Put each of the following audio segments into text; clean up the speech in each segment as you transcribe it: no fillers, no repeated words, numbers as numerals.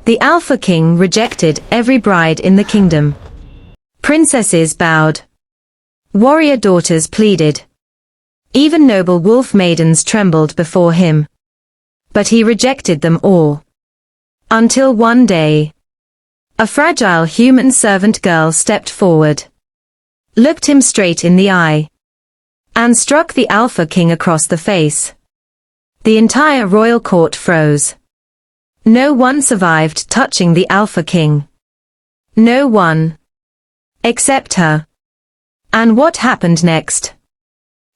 The Alpha King rejected every bride in the kingdom. Princesses bowed. Warrior daughters pleaded. Even noble wolf maidens trembled before him. But he rejected them all. Until one day, a fragile human servant girl stepped forward, looked him straight in the eye, and struck the Alpha King across the face. The entire royal court froze. No one survived touching the Alpha King. No one. Except her. And what happened next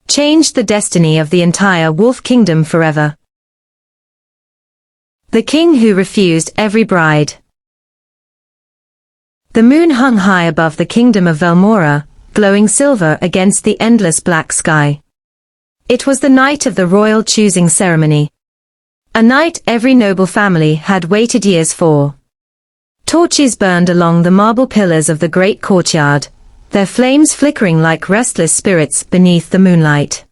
changed the destiny of the entire wolf kingdom forever. The king who refused every bride. The moon hung high above the kingdom of Velmora, glowing silver against the endless black sky. It was the night of the royal choosing ceremony. A night every noble family had waited years for. Torches burned along the marble pillars of the great courtyard, their flames flickering like restless spirits beneath the moonlight.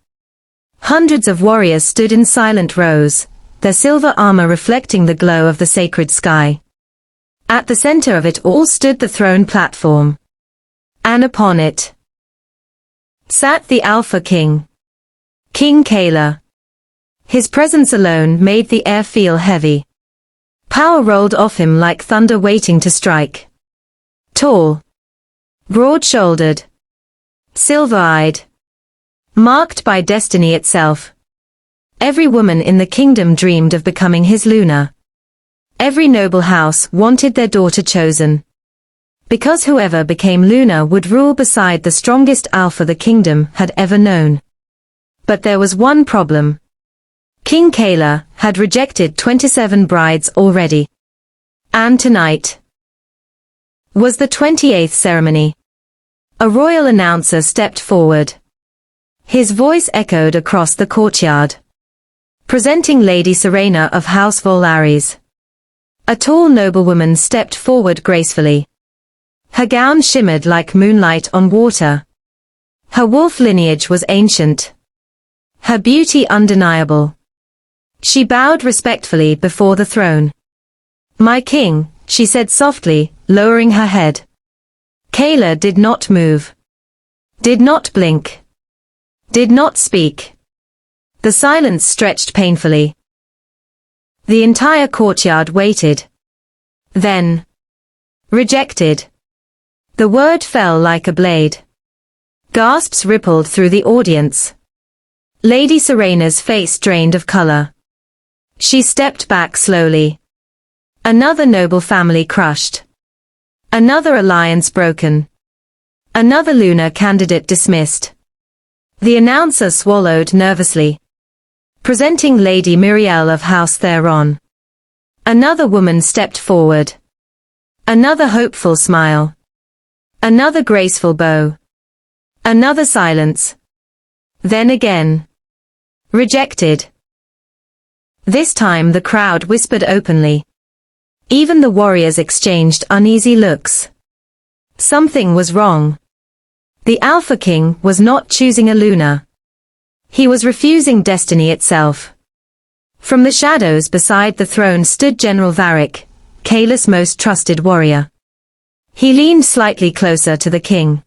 Hundreds of warriors stood in silent rows, their silver armor reflecting the glow of the sacred sky. At the center of it all stood the throne platform. And upon it sat the Alpha King, King Kayla. His presence alone made the air feel heavy. Power rolled off him like thunder waiting to strike. Tall, broad-shouldered, silver-eyed, marked by destiny itself. Every woman in the kingdom dreamed of becoming his Luna. Every noble house wanted their daughter chosen. Because whoever became Luna would rule beside the strongest alpha the kingdom had ever known. But there was one problem. King Kayla had rejected 27 brides already. And tonight was the 28th ceremony. A royal announcer stepped forward. His voice echoed across the courtyard. Presenting Lady Serena of House Volaris. A tall noblewoman stepped forward gracefully. Her gown shimmered like moonlight on water. Her wolf lineage was ancient. Her beauty undeniable. She bowed respectfully before the throne. "My king," she said softly, lowering her head. Kayla did not move. Did not blink. Did not speak. The silence stretched painfully. The entire courtyard waited. Then, rejected. The word fell like a blade. Gasps rippled through the audience. Lady Serena's face drained of color. She stepped back slowly. Another noble family crushed. Another alliance broken. Another Luna candidate dismissed. The announcer swallowed nervously. Presenting Lady Muriel of House Theron. Another woman stepped forward. Another hopeful smile. Another graceful bow. Another silence. Then again. Rejected. This time the crowd whispered openly. Even the warriors exchanged uneasy looks. Something was wrong. The Alpha King was not choosing a Luna. He was refusing destiny itself. From the shadows beside the throne stood General Varric, Kayla's most trusted warrior. He leaned slightly closer to the king.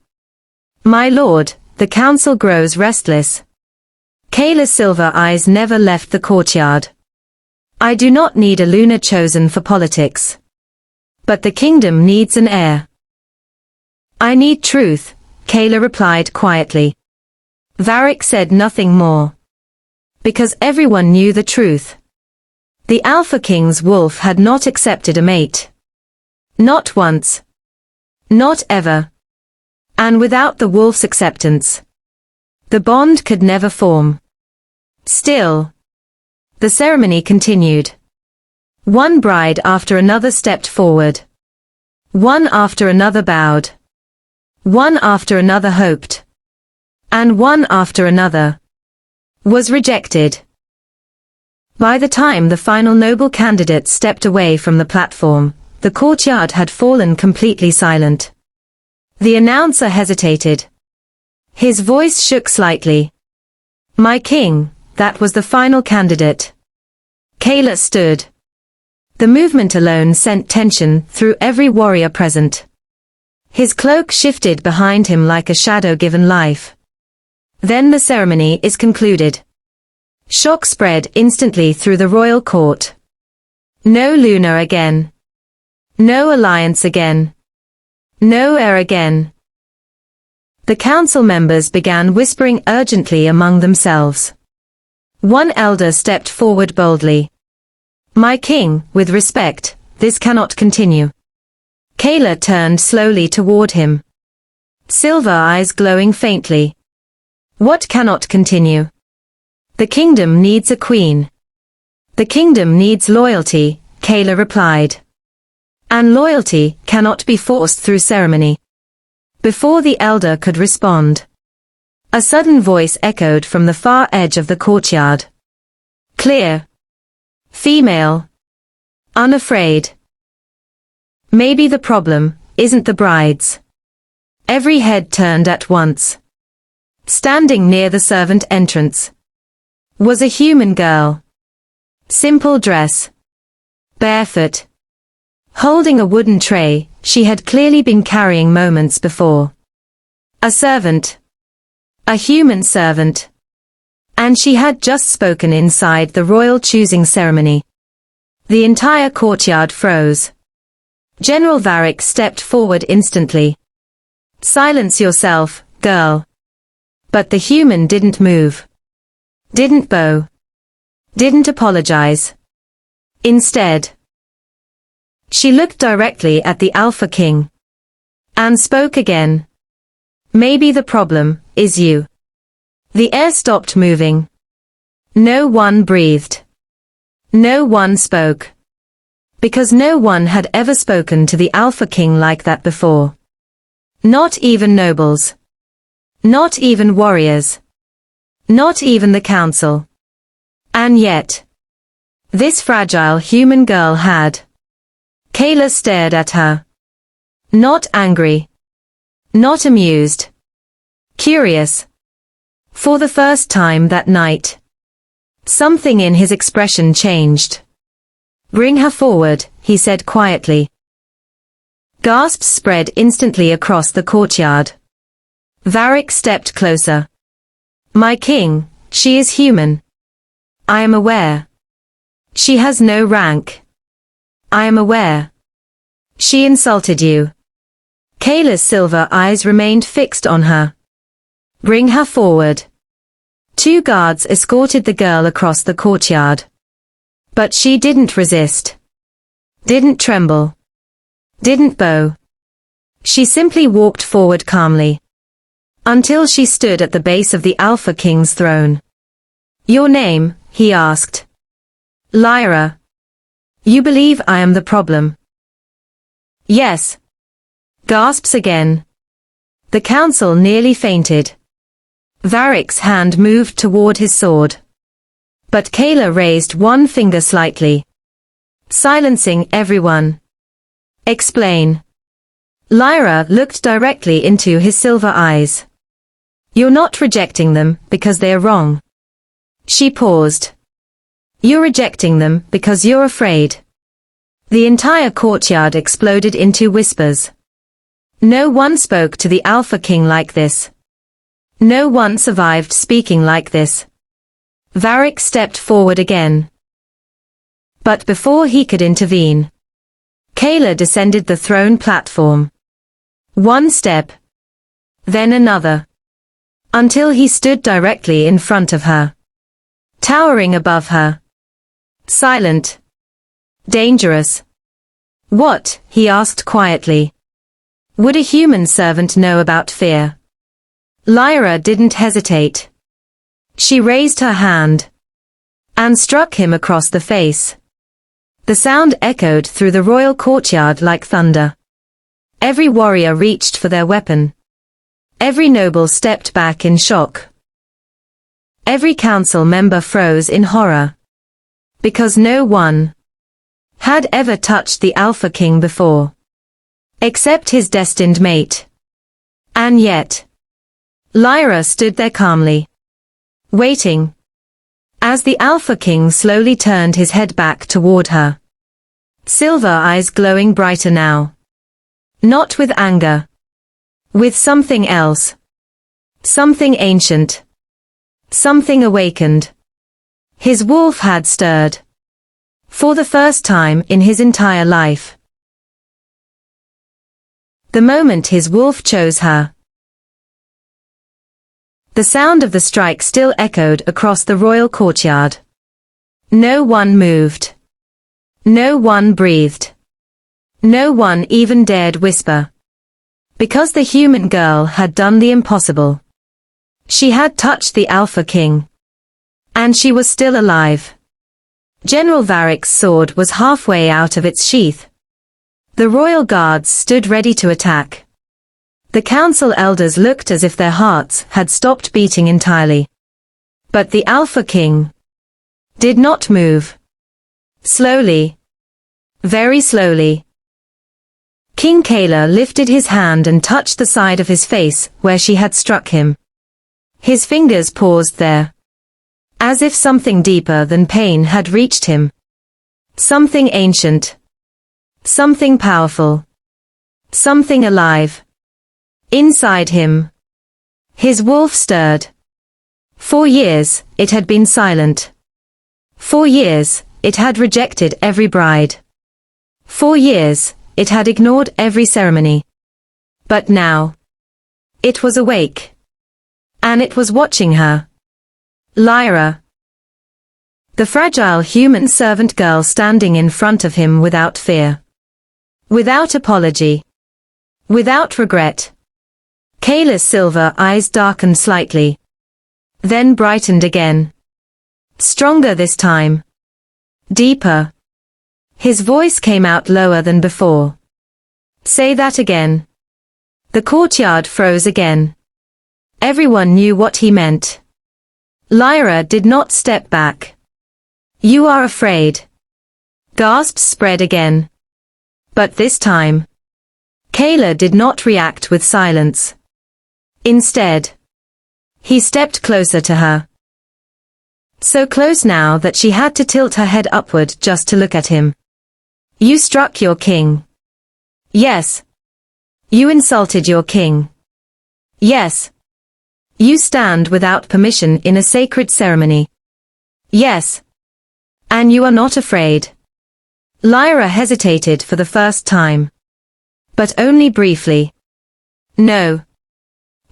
"My lord, the council grows restless." Kayla's silver eyes never left the courtyard. "I do not need a Luna chosen for politics. But the kingdom needs an heir." "I need truth," Kayla replied quietly. Varric said nothing more. Because everyone knew the truth. The Alpha King's wolf had not accepted a mate. Not once. Not ever. And without the wolf's acceptance, the bond could never form. Still, the ceremony continued. One bride after another stepped forward. One after another bowed. One after another hoped. And one after another was rejected. By the time the final noble candidate stepped away from the platform, the courtyard had fallen completely silent. The announcer hesitated. His voice shook slightly. "My king, that was the final candidate." Kayla stood. The movement alone sent tension through every warrior present. His cloak shifted behind him like a shadow given life. Then the ceremony is concluded. Shock spread instantly through the royal court. No Luna again. No alliance again. No heir again. The council members began whispering urgently among themselves. One elder stepped forward boldly. My king, with respect, this cannot continue. Kayla turned slowly toward him. Silver eyes glowing faintly. What cannot continue? The kingdom needs a queen. The kingdom needs loyalty, Kayla replied. And loyalty cannot be forced through ceremony. Before the elder could respond, a sudden voice echoed from the far edge of the courtyard. Clear. Female. Unafraid. Maybe the problem isn't the brides. Every head turned at once. Standing near the servant entrance was a human girl. Simple dress. Barefoot. Holding a wooden tray she had clearly been carrying moments before. A servant. A human servant. And she had just spoken inside the royal choosing ceremony. The entire courtyard froze. General Varric stepped forward instantly. Silence yourself, girl. But the human didn't move. Didn't bow. Didn't apologize. Instead, she looked directly at the Alpha King. And spoke again. Maybe the problem is you. The air stopped moving. No one breathed. No one spoke. Because no one had ever spoken to the Alpha King like that before. Not even nobles. Not even warriors. Not even the council. And yet, this fragile human girl had. Kayla stared at her. Not angry. Not amused. Curious. For the first time that night, something in his expression changed. Bring her forward, he said quietly. Gasps spread instantly across the courtyard. Varric stepped closer. My king, she is human. I am aware. She has no rank. I am aware. She insulted you. Kayla's silver eyes remained fixed on her. Bring her forward. 2 guards escorted the girl across the courtyard. But she didn't resist. Didn't tremble. Didn't bow. She simply walked forward calmly. Until she stood at the base of the Alpha King's throne. Your name, he asked. Lyra. You believe I am the problem? Yes. Gasps again. The council nearly fainted. Varric's hand moved toward his sword. But Kayla raised one finger slightly. Silencing everyone. Explain. Lyra looked directly into his silver eyes. You're not rejecting them because they are wrong. She paused. You're rejecting them because you're afraid. The entire courtyard exploded into whispers. No one spoke to the Alpha King like this. No one survived speaking like this. Varric stepped forward again. But before he could intervene, Kayla descended the throne platform. One step. Then another. Until he stood directly in front of her. Towering above her. Silent. Dangerous. What, he asked quietly. Would a human servant know about fear? Lyra didn't hesitate. She raised her hand. And struck him across the face. The sound echoed through the royal courtyard like thunder. Every warrior reached for their weapon. Every noble stepped back in shock. Every council member froze in horror. Because no one had ever touched the Alpha King before. Except his destined mate. And yet, Lyra stood there calmly. Waiting. As the Alpha King slowly turned his head back toward her. Silver eyes glowing brighter now. Not with anger. With something else. Something ancient. Something awakened. His wolf had stirred. For the first time in his entire life. The moment his wolf chose her. The sound of the strike still echoed across the royal courtyard. No one moved. No one breathed. No one even dared whisper. Because the human girl had done the impossible. She had touched the Alpha King. And she was still alive. General Varric's sword was halfway out of its sheath. The royal guards stood ready to attack. The council elders looked as if their hearts had stopped beating entirely. But the Alpha King did not move. Slowly. Very slowly. King Kayla lifted his hand and touched the side of his face where she had struck him. His fingers paused there. As if something deeper than pain had reached him. Something ancient. Something powerful. Something alive. Inside him. His wolf stirred. For years, it had been silent. For years, it had rejected every bride. For years, it had ignored every ceremony. But now, it was awake. And it was watching her. Lyra. The fragile human servant girl standing in front of him without fear. Without apology. Without regret. Kayla's silver eyes darkened slightly. Then brightened again. Stronger this time. Deeper. His voice came out lower than before. Say that again. The courtyard froze again. Everyone knew what he meant. Lyra did not step back. You are afraid. Gasps spread again. But this time, Kayla did not react with silence. Instead, he stepped closer to her. So close now that she had to tilt her head upward just to look at him. You struck your king. Yes. You insulted your king. Yes. You stand without permission in a sacred ceremony. Yes. And you are not afraid. Lyra hesitated for the first time. But only briefly. No.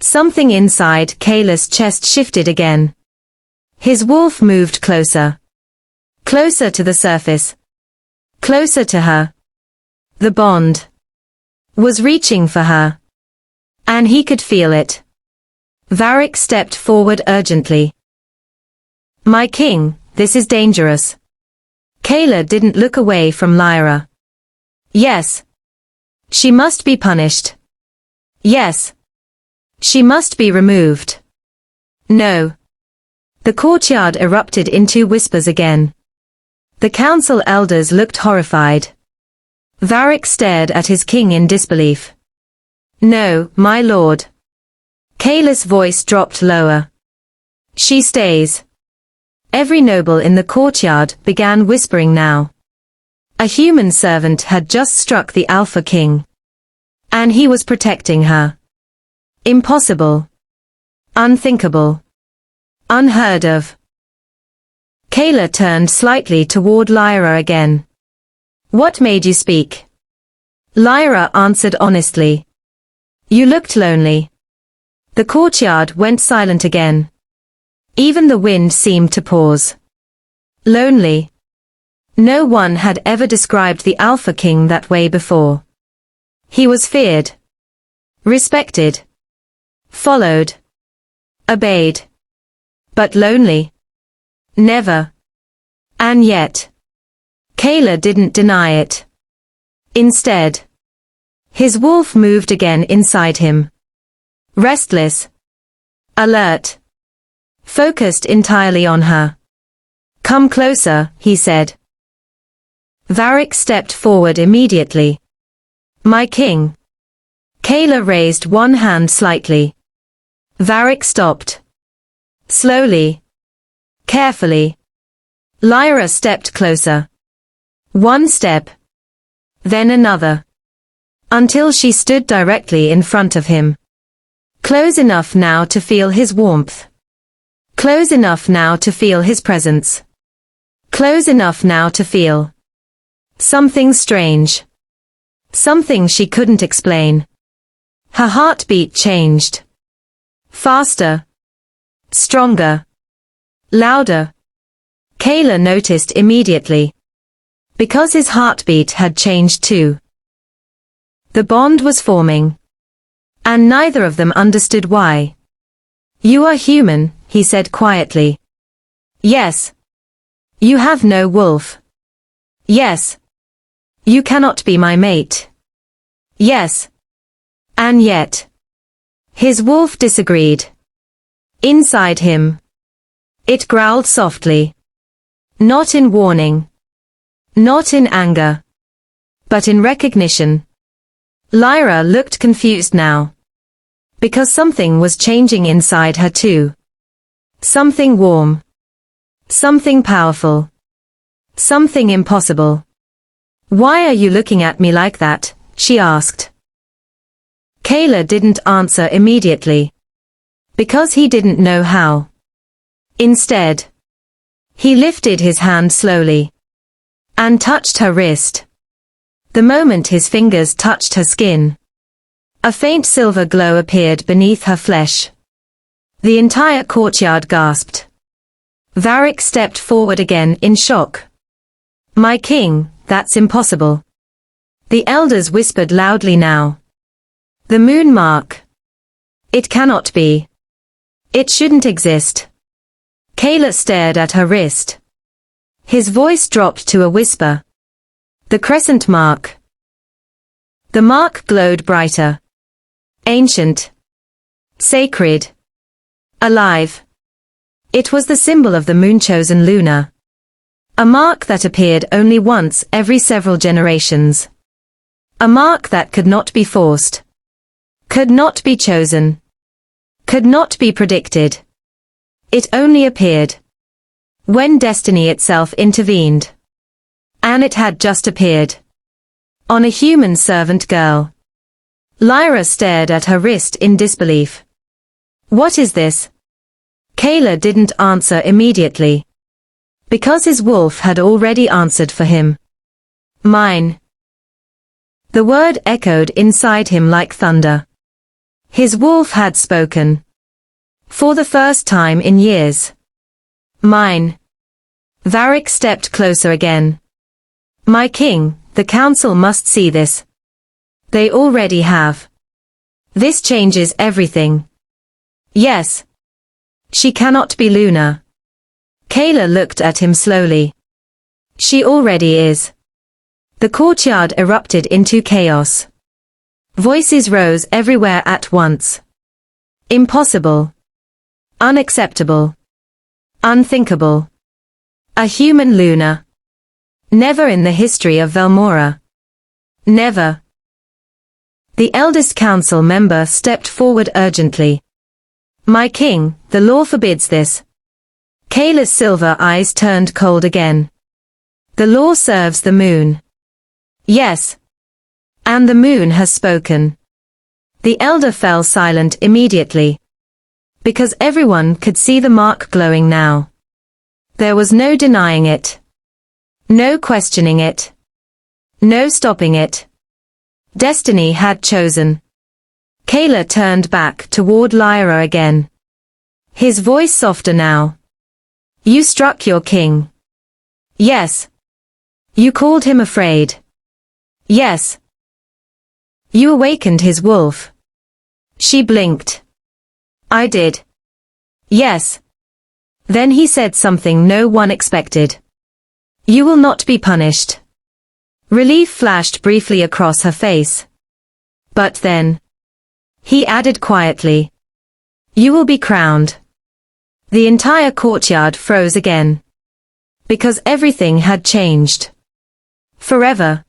Something inside Kayla's chest shifted again. His wolf moved closer. Closer to the surface. Closer to her. The bond was reaching for her. And he could feel it. Varric stepped forward urgently. My king, this is dangerous. Kayla didn't look away from Lyra. Yes. She must be punished. Yes. She must be removed. No. The courtyard erupted into whispers again. The council elders looked horrified. Varric stared at his king in disbelief. No, my lord. Kayla's voice dropped lower. She stays. Every noble in the courtyard began whispering now. A human servant had just struck the Alpha King. And he was protecting her. Impossible. Unthinkable. Unheard of. Kayla turned slightly toward Lyra again. What made you speak? Lyra answered honestly. You looked lonely. The courtyard went silent again. Even the wind seemed to pause. Lonely. No one had ever described the Alpha King that way before. He was feared. Respected. Followed. Obeyed. But lonely. Never. And yet. Kayla didn't deny it. Instead. His wolf moved again inside him. Restless. Alert. Focused entirely on her. Come closer, he said. Varric stepped forward immediately. My king. Kayla raised one hand slightly. Varric stopped. Slowly. Carefully. Lyra stepped closer. One step. then another. Until she stood directly in front of him. Close enough now to feel his warmth. Close enough now to feel his presence. Close enough now to feel something strange. Something she couldn't explain. Her heartbeat changed. Faster. Stronger. Louder. Kayla noticed immediately. Because his heartbeat had changed too. The bond was forming. And neither of them understood why. You are human, he said quietly. Yes. You have no wolf. Yes. You cannot be my mate. Yes. And yet. His wolf disagreed. Inside him. It growled softly. Not in warning. Not in anger. But in recognition. Lyra looked confused now. Because something was changing inside her too. Something warm. Something powerful. Something impossible. Why are you looking at me like that? She asked. Kayla didn't answer immediately. Because he didn't know how. Instead. He lifted his hand slowly. And touched her wrist. The moment his fingers touched her skin. A faint silver glow appeared beneath her flesh. The entire courtyard gasped. Varric stepped forward again in shock. My king, that's impossible. The elders whispered loudly now. The moon mark. It cannot be. It shouldn't exist. Kayla stared at her wrist. His voice dropped to a whisper. The crescent mark. The mark glowed brighter. Ancient. Sacred. Alive. It was the symbol of the moon-chosen Luna. A mark that appeared only once every several generations. A mark that could not be forced. Could not be chosen. Could not be predicted. It only appeared. When destiny itself intervened. And it had just appeared. On a human servant girl. Lyra stared at her wrist in disbelief. What is this? Kayla didn't answer immediately. Because his wolf had already answered for him. Mine. The word echoed inside him like thunder. His wolf had spoken. For the first time in years. Mine. Varric stepped closer again. My king, the council must see this. They already have. This changes everything. Yes. She cannot be Luna. Kayla looked at him slowly. She already is. The courtyard erupted into chaos. Voices rose everywhere at once. Impossible. Unacceptable. Unthinkable. A human Luna. Never in the history of Velmora. Never. The eldest council member stepped forward urgently. My king, the law forbids this. Kayla's silver eyes turned cold again. The law serves the moon. Yes. And the moon has spoken. The elder fell silent immediately. Because everyone could see the mark glowing now. There was no denying it. No questioning it. No stopping it. Destiny had chosen. Kayla turned back toward Lyra again. His voice softer now. You struck your king. Yes. You called him afraid. Yes. You awakened his wolf. She blinked. I did. Yes. Then he said something no one expected. You will not be punished. Relief flashed briefly across her face. But then. He added quietly. You will be crowned. The entire courtyard froze again. Because everything had changed. Forever.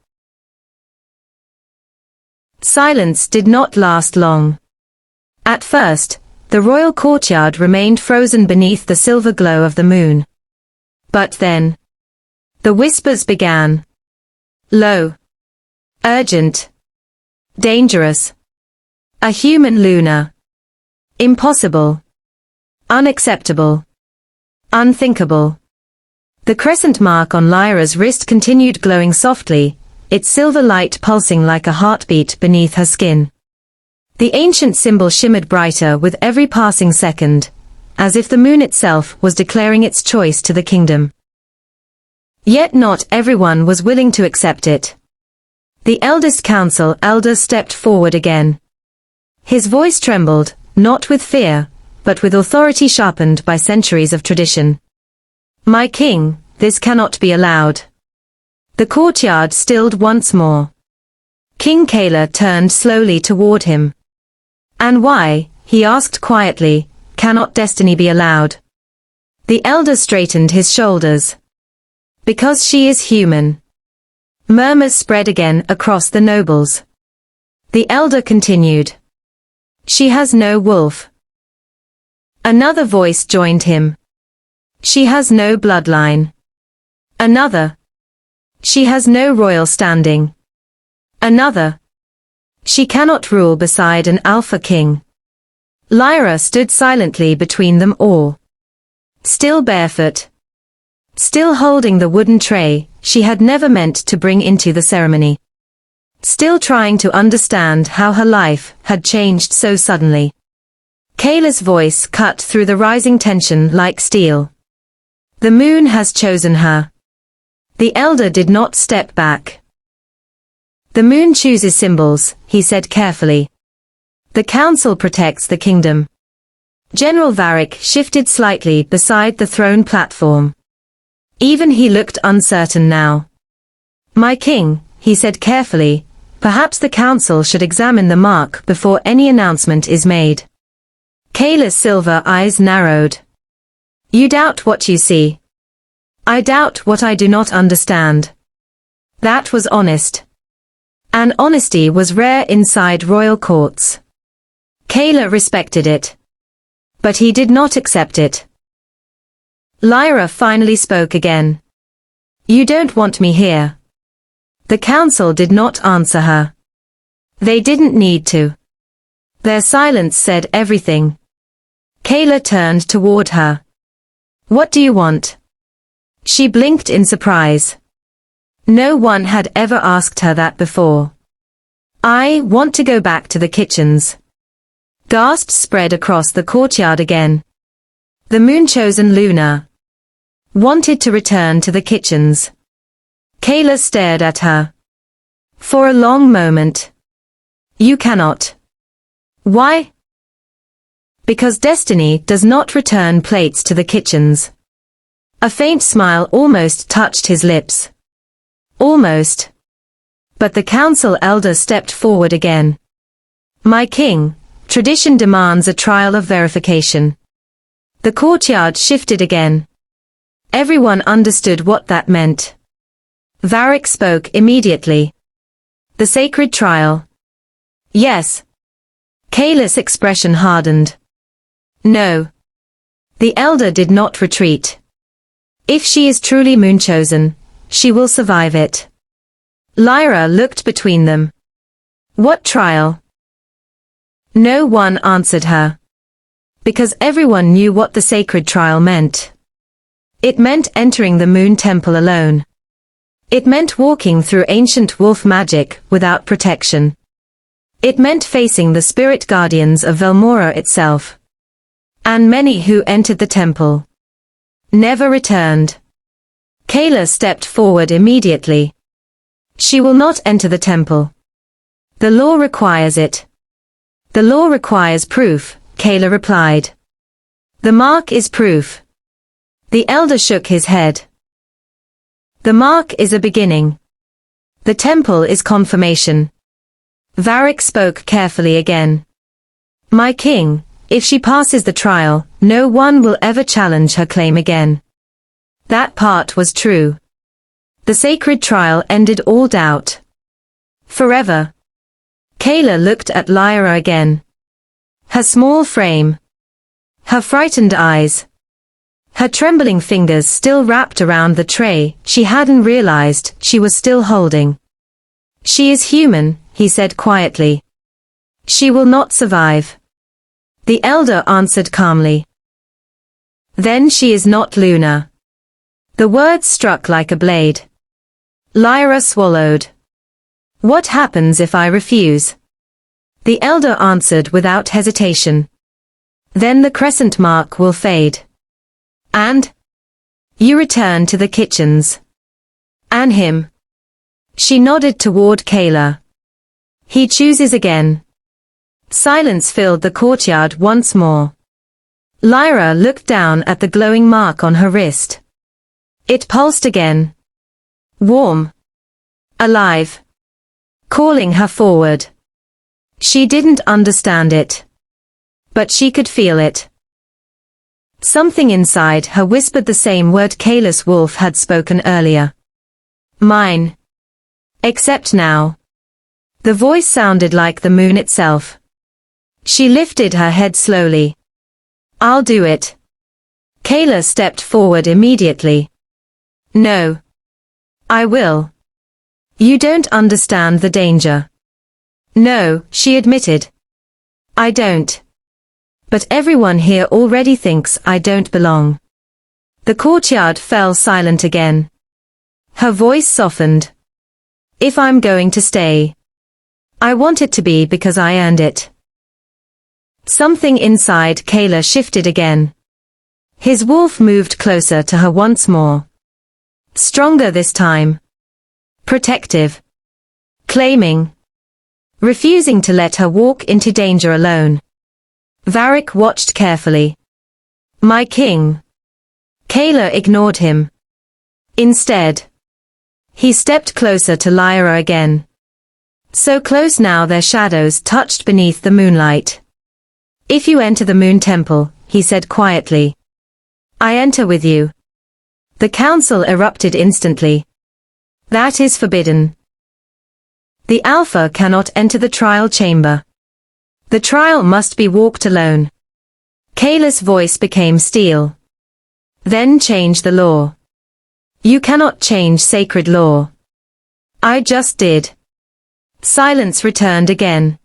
Silence did not last long. At first, the royal courtyard remained frozen beneath the silver glow of the moon. But then. The whispers began. Low. Urgent. Dangerous. A human Luna. Impossible. Unacceptable. Unthinkable. The crescent mark on Lyra's wrist continued glowing softly, its silver light pulsing like a heartbeat beneath her skin. The ancient symbol shimmered brighter with every passing second, as if the moon itself was declaring its choice to the kingdom. Yet not everyone was willing to accept it. The eldest council elder stepped forward again. His voice trembled, not with fear, but with authority sharpened by centuries of tradition. My king, this cannot be allowed. The courtyard stilled once more. King Kayla turned slowly toward him. And why, he asked quietly, cannot destiny be allowed? The elder straightened his shoulders. Because she is human. Murmurs spread again across the nobles. The elder continued. She has no wolf. Another voice joined him. She has no bloodline. Another. She has no royal standing. Another. She cannot rule beside an alpha king. Lyra stood silently between them all. Still barefoot. Still holding the wooden tray she had never meant to bring into the ceremony. Still trying to understand how her life had changed so suddenly. Kayla's voice cut through the rising tension like steel. The moon has chosen her. The elder did not step back. The moon chooses symbols, he said carefully. The council protects the kingdom. General Varric shifted slightly beside the throne platform. Even he looked uncertain now. My king, he said carefully, perhaps the council should examine the mark before any announcement is made. Kayla's silver eyes narrowed. You doubt what you see. I doubt what I do not understand. That was honest. And honesty was rare inside royal courts. Kayla respected it. But he did not accept it. Lyra finally spoke again. You don't want me here. The council did not answer her. They didn't need to. Their silence said everything. Kayla turned toward her. What do you want? She blinked in surprise. No one had ever asked her that before. I want to go back to the kitchens. Gasps spread across the courtyard again. The moon-chosen Luna wanted to return to the kitchens. Kayla stared at her. For a long moment. You cannot. Why? Because destiny does not return plates to the kitchens. A faint smile almost touched his lips. Almost. But the council elder stepped forward again. My king, tradition demands a trial of verification. The courtyard shifted again. Everyone understood what that meant. Varric spoke immediately. The sacred trial. Yes. Kayla's expression hardened. No. The elder did not retreat. If she is truly moon-chosen, she will survive it. Lyra looked between them. What trial? No one answered her. Because everyone knew what the sacred trial meant. It meant entering the moon temple alone. It meant walking through ancient wolf magic without protection. It meant facing the spirit guardians of Velmora itself. And many who entered the temple never returned. Kayla stepped forward immediately. She will not enter the temple. The law requires it. The law requires proof, Kayla replied. The mark is proof. The elder shook his head. The mark is a beginning. The temple is confirmation. Varric spoke carefully again. My king, if she passes the trial, no one will ever challenge her claim again. That part was true. The sacred trial ended all doubt. Forever. Kayla looked at Lyra again. Her small frame. Her frightened eyes. Her trembling fingers still wrapped around the tray she hadn't realized she was still holding. She is human, he said quietly. She will not survive. The elder answered calmly. Then she is not Luna. The words struck like a blade. Lyra swallowed. What happens if I refuse? The elder answered without hesitation. Then the crescent mark will fade. And? You return to the kitchens. And him. She nodded toward Kayla. He chooses again. Silence filled the courtyard once more. Lyra looked down at the glowing mark on her wrist. It pulsed again. Warm. Alive. Calling her forward. She didn't understand it. But she could feel it. Something inside her whispered the same word Kayla's wolf had spoken earlier. Mine. Except now. The voice sounded like the moon itself. She lifted her head slowly. I'll do it. Kayla stepped forward immediately. No. I will. You don't understand the danger. No, she admitted. I don't. But everyone here already thinks I don't belong. The courtyard fell silent again. Her voice softened. If I'm going to stay, I want it to be because I earned it. Something inside Kayla shifted again. His wolf moved closer to her once more. Stronger this time. Protective. Claiming. Refusing to let her walk into danger alone. Varric watched carefully. My king. Kayla ignored him. Instead, he stepped closer to Lyra again. So close now their shadows touched beneath the moonlight. If you enter the moon temple, he said quietly. I enter with you. The council erupted instantly. That is forbidden. The Alpha cannot enter the trial chamber. The trial must be walked alone. Kayla's voice became steel. Then change the law. You cannot change sacred law. I just did. Silence returned again.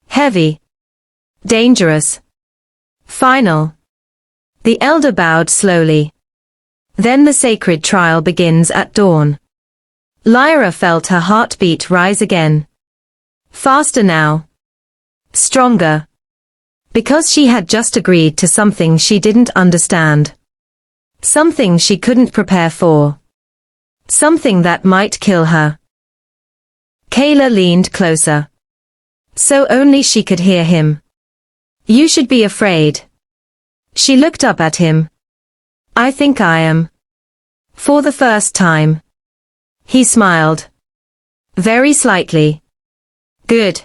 Heavy. Dangerous. Final. The elder bowed slowly. Then the sacred trial begins at dawn. Lyra felt her heartbeat rise again. Faster now. Stronger. Because she had just agreed to something she didn't understand. Something she couldn't prepare for. Something that might kill her. Kayla leaned closer. So only she could hear him. You should be afraid. She looked up at him. I think I am. For the first time. He smiled. Very slightly. Good.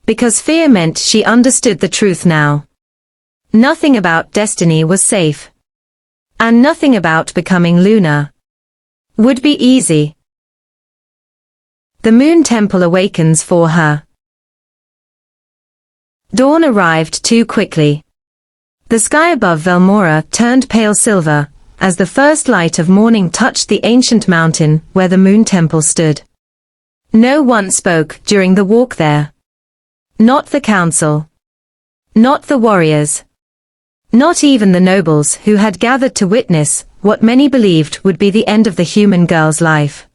Because fear meant she understood the truth now. Nothing about destiny was safe. And nothing about becoming Luna would be easy. The moon temple awakens for her. Dawn arrived too quickly. The sky above Velmora turned pale silver, as the first light of morning touched the ancient mountain where the moon temple stood. No one spoke during the walk there. Not the council. Not the warriors. Not even the nobles who had gathered to witness what many believed would be the end of the human girl's life.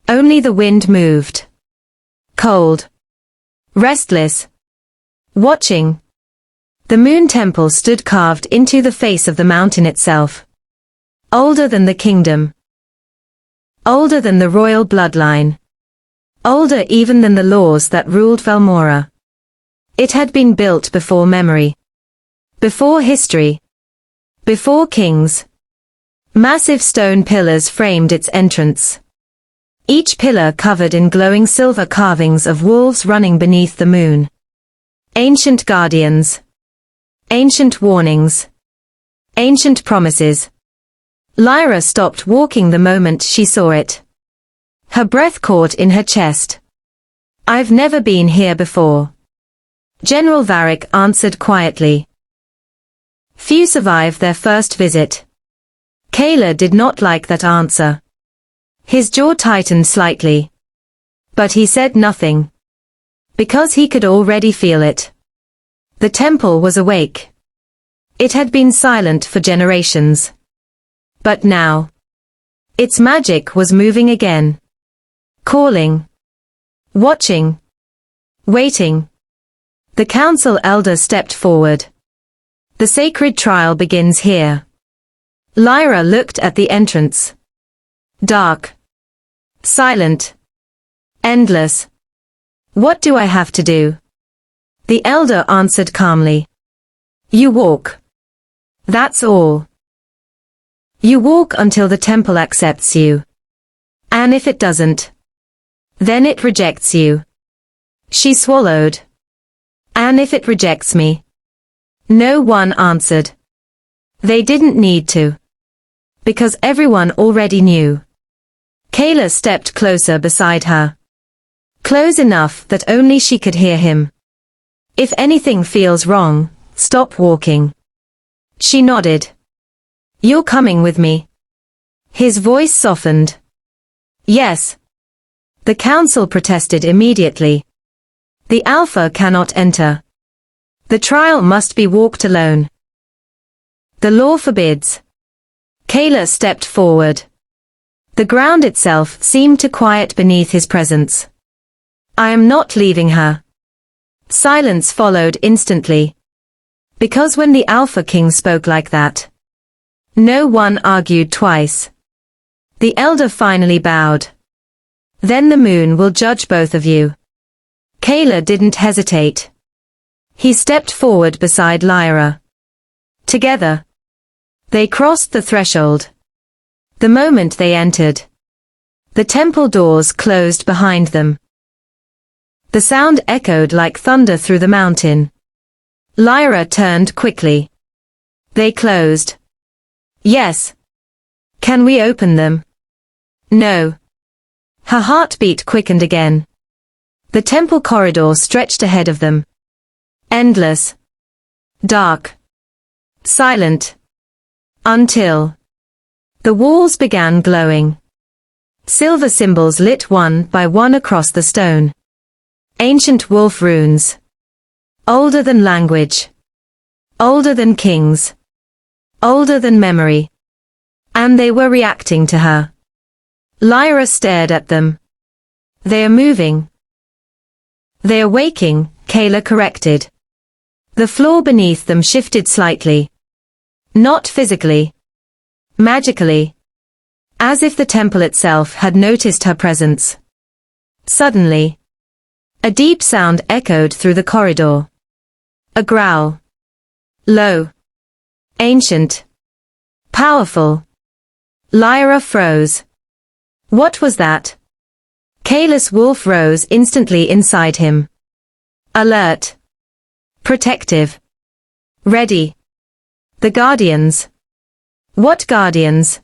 Only the wind moved. Cold. Restless. Watching. The moon temple stood carved into the face of the mountain itself. Older than the kingdom. Older than the royal bloodline. Older even than the laws that ruled Velmora. It had been built before memory. Before history. Before kings. Massive stone pillars framed its entrance. Each pillar covered in glowing silver carvings of wolves running beneath the moon. Ancient guardians. Ancient warnings. Ancient promises. Lyra stopped walking the moment she saw it. Her breath caught in her chest. I've never been here before. General Varric answered quietly. Few survive their first visit. Kayla did not like that answer. His jaw tightened slightly. But he said nothing. Because he could already feel it. The temple was awake. It had been silent for generations. But now, its magic was moving again. Calling. Watching. Waiting. The council elder stepped forward. The sacred trial begins here. Lyra looked at the entrance. Dark. Silent. Endless. What do I have to do? The elder answered calmly. You walk. That's all. You walk until the temple accepts you. And if it doesn't, then it rejects you. She swallowed. And if it rejects me? No one answered. They didn't need to. Because everyone already knew. Kayla stepped closer beside her. Close enough that only she could hear him. If anything feels wrong, stop walking. She nodded. You're coming with me. His voice softened. Yes. The council protested immediately. The Alpha cannot enter. The trial must be walked alone. The law forbids. Kayla stepped forward. The ground itself seemed to quiet beneath his presence. I am not leaving her. Silence followed instantly. Because when the Alpha King spoke like that, no one argued twice. The elder finally bowed. Then the moon will judge both of you. Kayla didn't hesitate. He stepped forward beside Lyra. Together, they crossed the threshold. The moment they entered, the temple doors closed behind them. The sound echoed like thunder through the mountain. Lyra turned quickly. They closed. Yes. Can we open them? No. Her heartbeat quickened again. The temple corridor stretched ahead of them. Endless. Dark. Silent. Until the walls began glowing. Silver symbols lit one by one across the stone. Ancient wolf runes. Older than language. Older than kings. Older than memory. And they were reacting to her. Lyra stared at them. They are moving. They are waking, Kayla corrected. The floor beneath them shifted slightly. Not physically. Magically. As if the temple itself had noticed her presence. Suddenly, a deep sound echoed through the corridor. A growl. Low. Ancient. Powerful. Lyra froze. What was that? Kayla's wolf rose instantly inside him. Alert. Protective. Ready. The guardians. What guardians?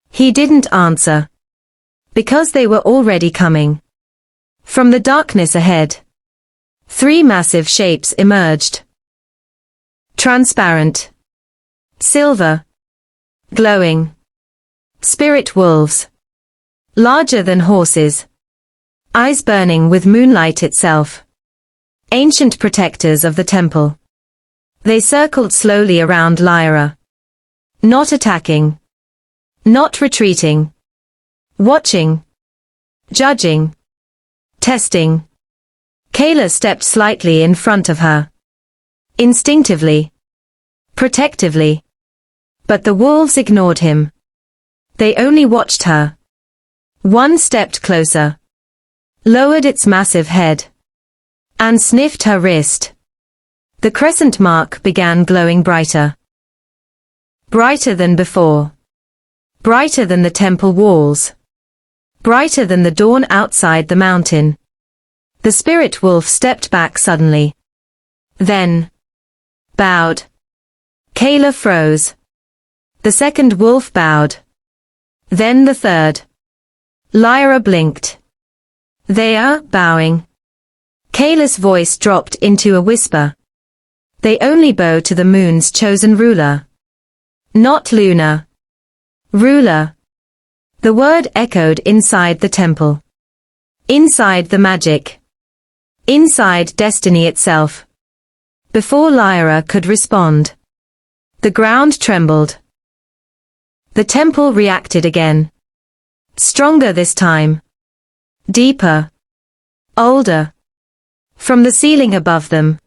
He didn't answer. Because they were already coming. From the darkness ahead, 3 massive shapes emerged. Transparent. Silver. Glowing. Spirit wolves. Larger than horses. Eyes burning with moonlight itself. Ancient protectors of the temple. They circled slowly around Lyra. Not attacking. Not retreating. Watching. Judging. Testing. Kayla stepped slightly in front of her. Instinctively. Protectively. But the wolves ignored him. They only watched her. One stepped closer. Lowered its massive head. And sniffed her wrist. The crescent mark began glowing brighter. Brighter than before. Brighter than the temple walls. Brighter than the dawn outside the mountain. The spirit wolf stepped back suddenly. Then bowed. Kayla froze. The second wolf bowed. Then the third. Lyra blinked. They are bowing. Kayla's voice dropped into a whisper. They only bow to the moon's chosen ruler. Not Luna. Ruler. The word echoed inside the temple. Inside the magic. Inside destiny itself. Before Lyra could respond, the ground trembled. The temple reacted again. Stronger this time. Deeper. Older. From the ceiling above them,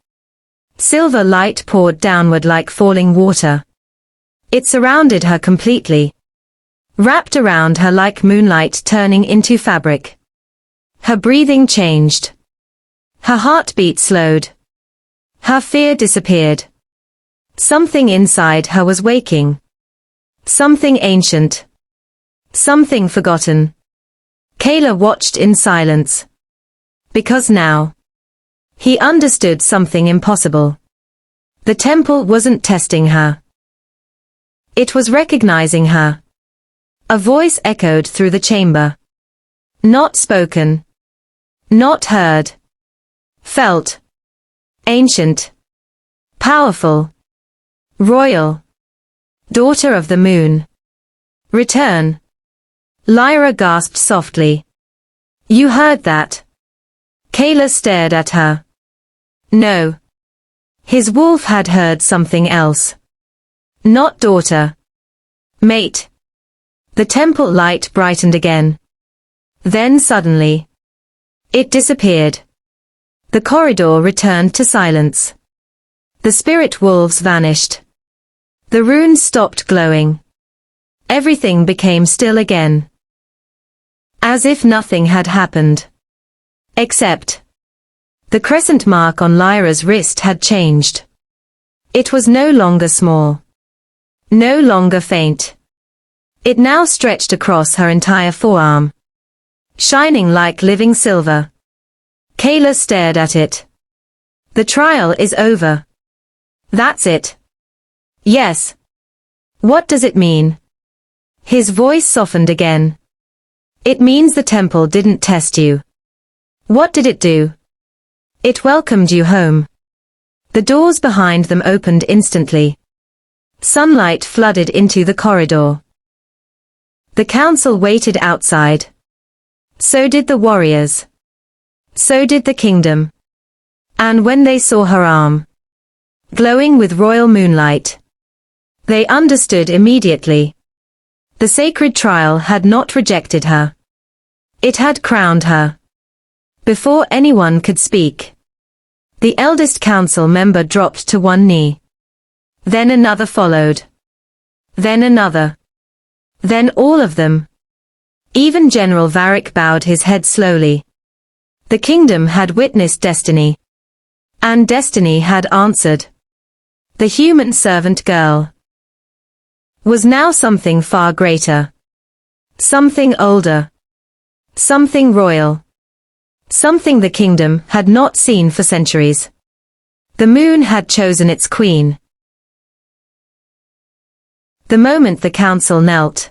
silver light poured downward like falling water. It surrounded her completely. Wrapped around her like moonlight turning into fabric. Her breathing changed. Her heartbeat slowed. Her fear disappeared. Something inside her was waking. Something ancient. Something forgotten. Kayla watched in silence. Because now, he understood something impossible. The temple wasn't testing her. It was recognizing her. A voice echoed through the chamber. Not spoken. Not heard. Felt. Ancient. Powerful. Royal. Daughter of the moon. Return. Lyra gasped softly. You heard that? Kayla stared at her. No. His wolf had heard something else. Not daughter. Mate. The temple light brightened again. Then suddenly, it disappeared. The corridor returned to silence. The spirit wolves vanished. The runes stopped glowing. Everything became still again. As if nothing had happened. Except, the crescent mark on Lyra's wrist had changed. It was no longer small. No longer faint. It now stretched across her entire forearm. Shining like living silver. Kayla stared at it. The trial is over. That's it. Yes. What does it mean? His voice softened again. It means the temple didn't test you. What did it do? It welcomed you home. The doors behind them opened instantly. Sunlight flooded into the corridor. The council waited outside. So did the warriors. So did the kingdom. And when they saw her arm, glowing with royal moonlight, they understood immediately. The sacred trial had not rejected her. It had crowned her. Before anyone could speak, the eldest council member dropped to one knee. Then another followed. Then another. Then all of them. Even General Varric bowed his head slowly. The kingdom had witnessed destiny. And destiny had answered. The human servant girl was now something far greater. Something older. Something royal. Something the kingdom had not seen for centuries. The moon had chosen its queen. The moment the council knelt,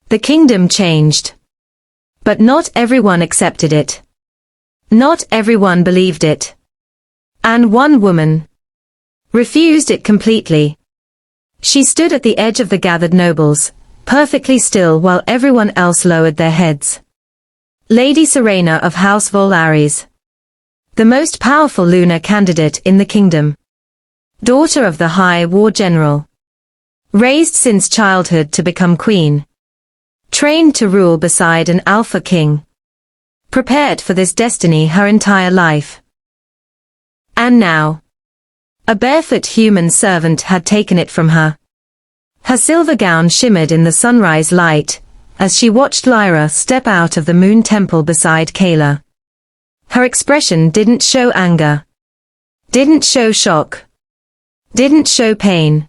the kingdom changed. But not everyone accepted it. Not everyone believed it. And one woman refused it completely. She stood at the edge of the gathered nobles, perfectly still while everyone else lowered their heads. Lady Serena of House Volaris. The most powerful lunar candidate in the kingdom. Daughter of the High War General. Raised since childhood to become queen. Trained to rule beside an alpha king. Prepared for this destiny her entire life. And now, a barefoot human servant had taken it from her. Her silver gown shimmered in the sunrise light, as she watched Lyra step out of the moon temple beside Kayla. Her expression didn't show anger. Didn't show shock. Didn't show pain.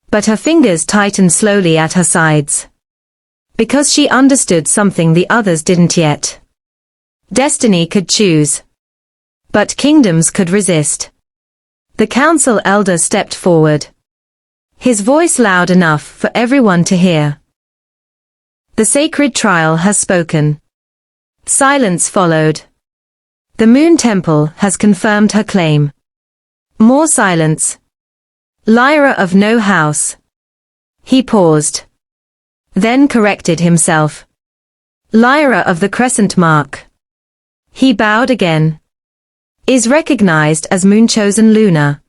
But her fingers tightened slowly at her sides. Because she understood something the others didn't yet. Destiny could choose. But kingdoms could resist. The council elder stepped forward. His voice loud enough for everyone to hear. The sacred trial has spoken. Silence followed. The moon temple has confirmed her claim. More silence. Lyra of no house. He paused. Then corrected himself. Lyra of the crescent mark. He bowed again. Is recognized as moon-chosen Luna.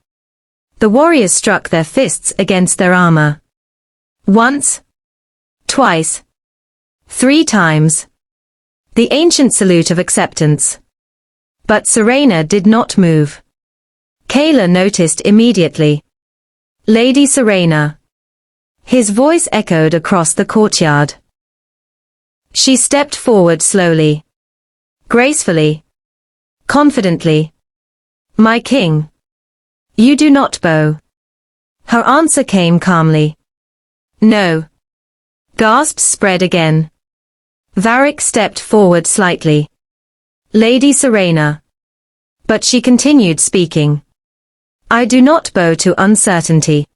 The warriors struck their fists against their armor. Once. Twice. 3 times. The ancient salute of acceptance. But Serena did not move. Kayla noticed immediately. Lady Serena. His voice echoed across the courtyard. She stepped forward slowly. Gracefully. Confidently. My king. You do not bow. Her answer came calmly. No. Gasps spread again. Varric stepped forward slightly. Lady Serena. But she continued speaking. I do not bow to uncertainty.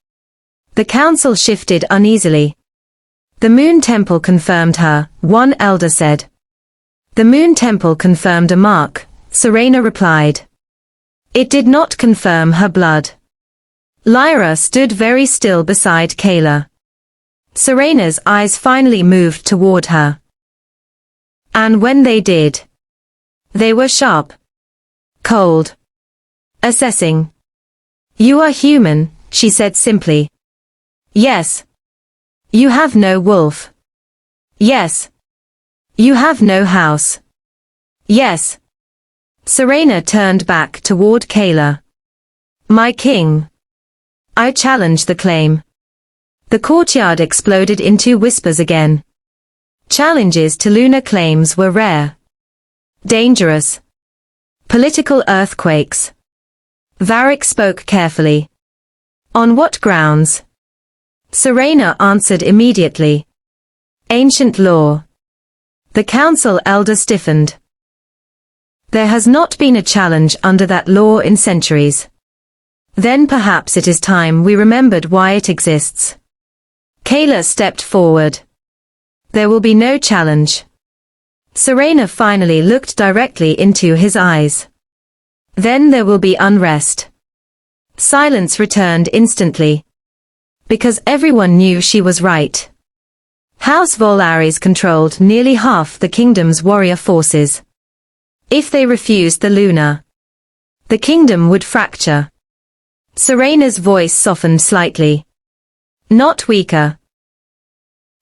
The council shifted uneasily. The Moon Temple confirmed her, one elder said. The Moon Temple confirmed a mark, Serena replied. It did not confirm her blood. Lyra stood very still beside Kayla. Serena's eyes finally moved toward her. And when they did, they were sharp. Cold. Assessing. You are human, she said simply. Yes. You have no wolf. Yes. You have no house. Yes. Serena turned back toward Kayla. My king. I challenge the claim. The courtyard exploded into whispers again. Challenges to lunar claims were rare. Dangerous. Political earthquakes. Varric spoke carefully. On what grounds? Serena answered immediately. Ancient law. The council elder stiffened. There has not been a challenge under that law in centuries. Then perhaps it is time we remembered why it exists. Kayla stepped forward. There will be no challenge. Serena finally looked directly into his eyes. Then there will be unrest. Silence returned instantly. Because everyone knew she was right. House Volaris controlled nearly half the kingdom's warrior forces. If they refused the Luna, the kingdom would fracture. Serena's voice softened slightly. Not weaker.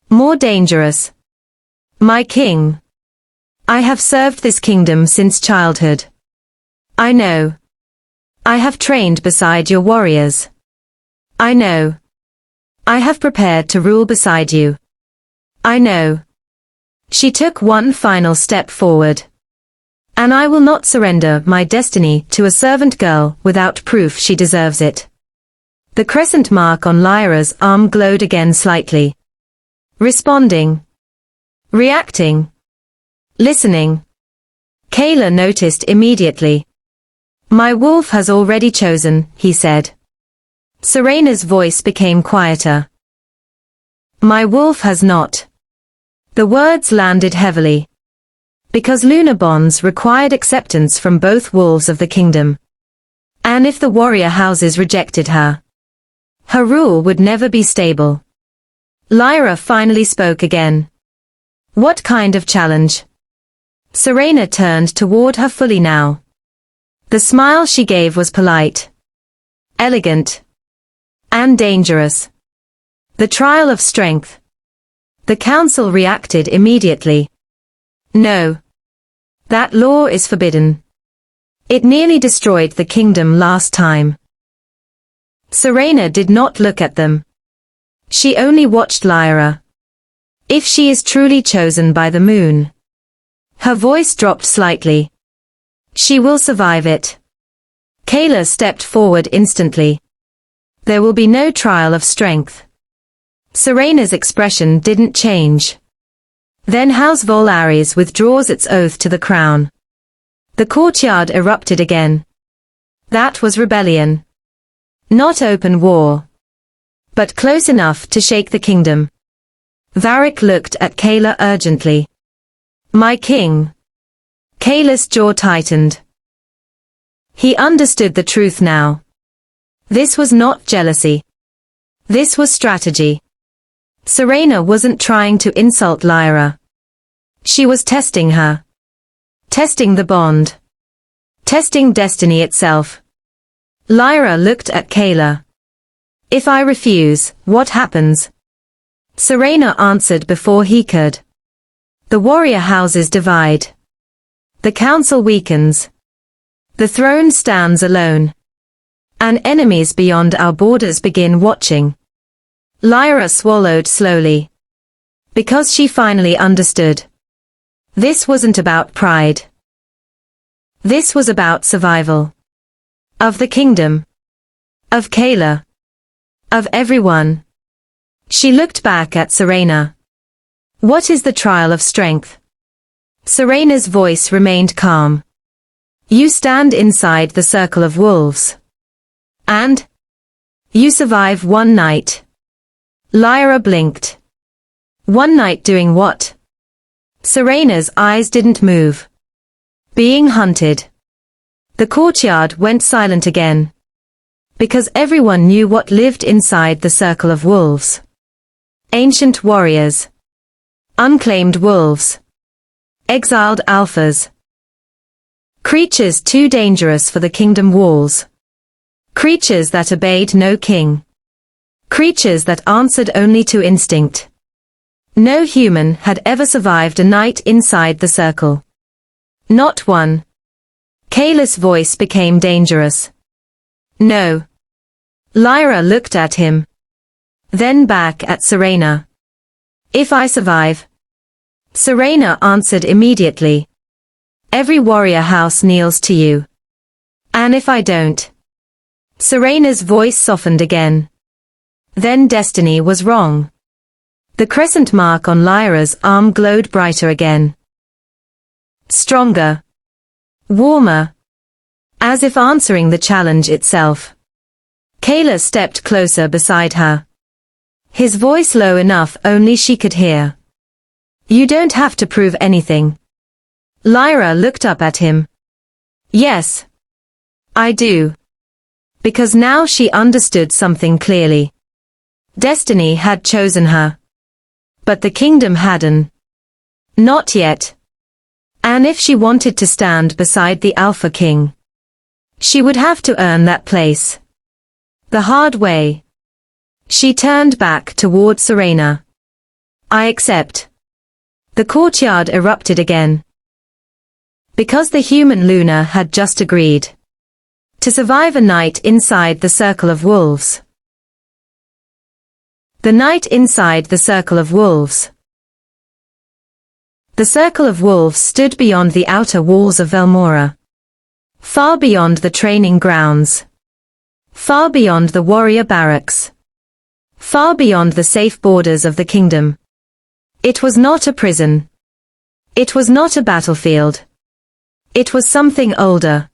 More dangerous. My king. I have served this kingdom since childhood. I know. I have trained beside your warriors. I know. I have prepared to rule beside you. I know. She took one final step forward. And I will not surrender my destiny to a servant girl without proof she deserves it. The crescent mark on Lyra's arm glowed again slightly. Responding. Reacting. Listening. Kayla noticed immediately. My wolf has already chosen, he said. Serena's voice became quieter. My wolf has not. The words landed heavily. Because lunar bonds required acceptance from both wolves of the kingdom. And if the warrior houses rejected her, her rule would never be stable. Lyra finally spoke again. What kind of challenge? Serena turned toward her fully now. The smile she gave was polite, elegant, and dangerous. The trial of strength. The council reacted immediately. No. That law is forbidden. It nearly destroyed the kingdom last time. Serena did not look at them. She only watched Lyra. If she is truly chosen by the moon. Her voice dropped slightly. She will survive it. Kayla stepped forward instantly. There will be no trial of strength. Serena's expression didn't change. Then House Volaris withdraws its oath to the crown. The courtyard erupted again. That was rebellion. Not open war. But close enough to shake the kingdom. Varric looked at Kayla urgently. My king. Kayla's jaw tightened. He understood the truth now. This was not jealousy. This was strategy. Serena wasn't trying to insult Lyra. She was testing her. Testing the bond. Testing destiny itself. Lyra looked at Kayla. If I refuse, what happens? Serena answered before he could. The warrior houses divide. The council weakens. The throne stands alone. And enemies beyond our borders begin watching. Lyra swallowed slowly. Because she finally understood. This wasn't about pride. This was about survival. Of the kingdom. Of Kayla. Of everyone. She looked back at Serena. What is the trial of strength? Serena's voice remained calm. You stand inside the circle of wolves. And? You survive one night. Lyra blinked. One night doing what? Serena's eyes didn't move. Being hunted. The courtyard went silent again. Because everyone knew what lived inside the circle of wolves. Ancient warriors. Unclaimed wolves. Exiled alphas. Creatures too dangerous for the kingdom walls. Creatures that obeyed no king. Creatures that answered only to instinct. No human had ever survived a night inside the circle. Not one. Kayla's voice became dangerous. No. Lyra looked at him. Then back at Serena. If I survive. Serena answered immediately. Every warrior house kneels to you. And if I don't? Serena's voice softened again. Then destiny was wrong. The crescent mark on Lyra's arm glowed brighter again. Stronger. Warmer. As if answering the challenge itself. Kayla stepped closer beside her. His voice low enough only she could hear. You don't have to prove anything. Lyra looked up at him. Yes. I do. Because now she understood something clearly. Destiny had chosen her. But the kingdom hadn't. Not yet. And if she wanted to stand beside the Alpha King, she would have to earn that place. The hard way. She turned back toward Serena. I accept. The courtyard erupted again. Because the human Luna had just agreed to survive a night inside the circle of wolves. The night inside the circle of wolves. The circle of wolves stood beyond the outer walls of Velmora. Far beyond the training grounds. Far beyond the warrior barracks. Far beyond the safe borders of the kingdom. It was not a prison. It was not a battlefield. It was something older.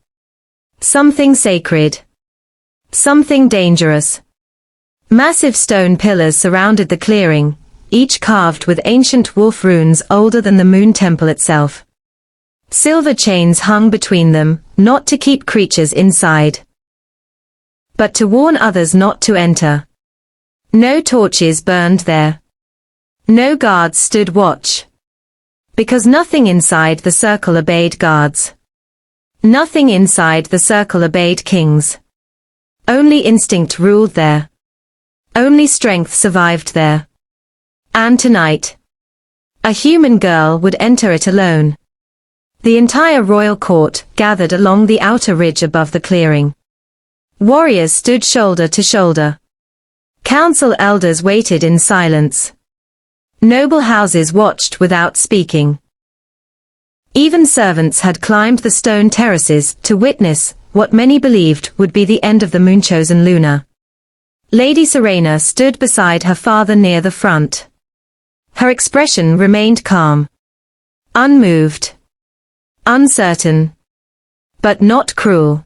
Something sacred. Something dangerous. Massive stone pillars surrounded the clearing, each carved with ancient wolf runes older than the moon temple itself. Silver chains hung between them, not to keep creatures inside, but to warn others not to enter. No torches burned there. No guards stood watch. Because nothing inside the circle obeyed guards. Nothing inside the circle obeyed kings. Only instinct ruled there. Only strength survived there. And tonight, a human girl would enter it alone. The entire royal court gathered along the outer ridge above the clearing. Warriors stood shoulder to shoulder. Council elders waited in silence. Noble houses watched without speaking. Even servants had climbed the stone terraces to witness what many believed would be the end of the moon-chosen Luna. Lady Serena stood beside her father near the front. Her expression remained calm. Unmoved. Uncertain. But not cruel.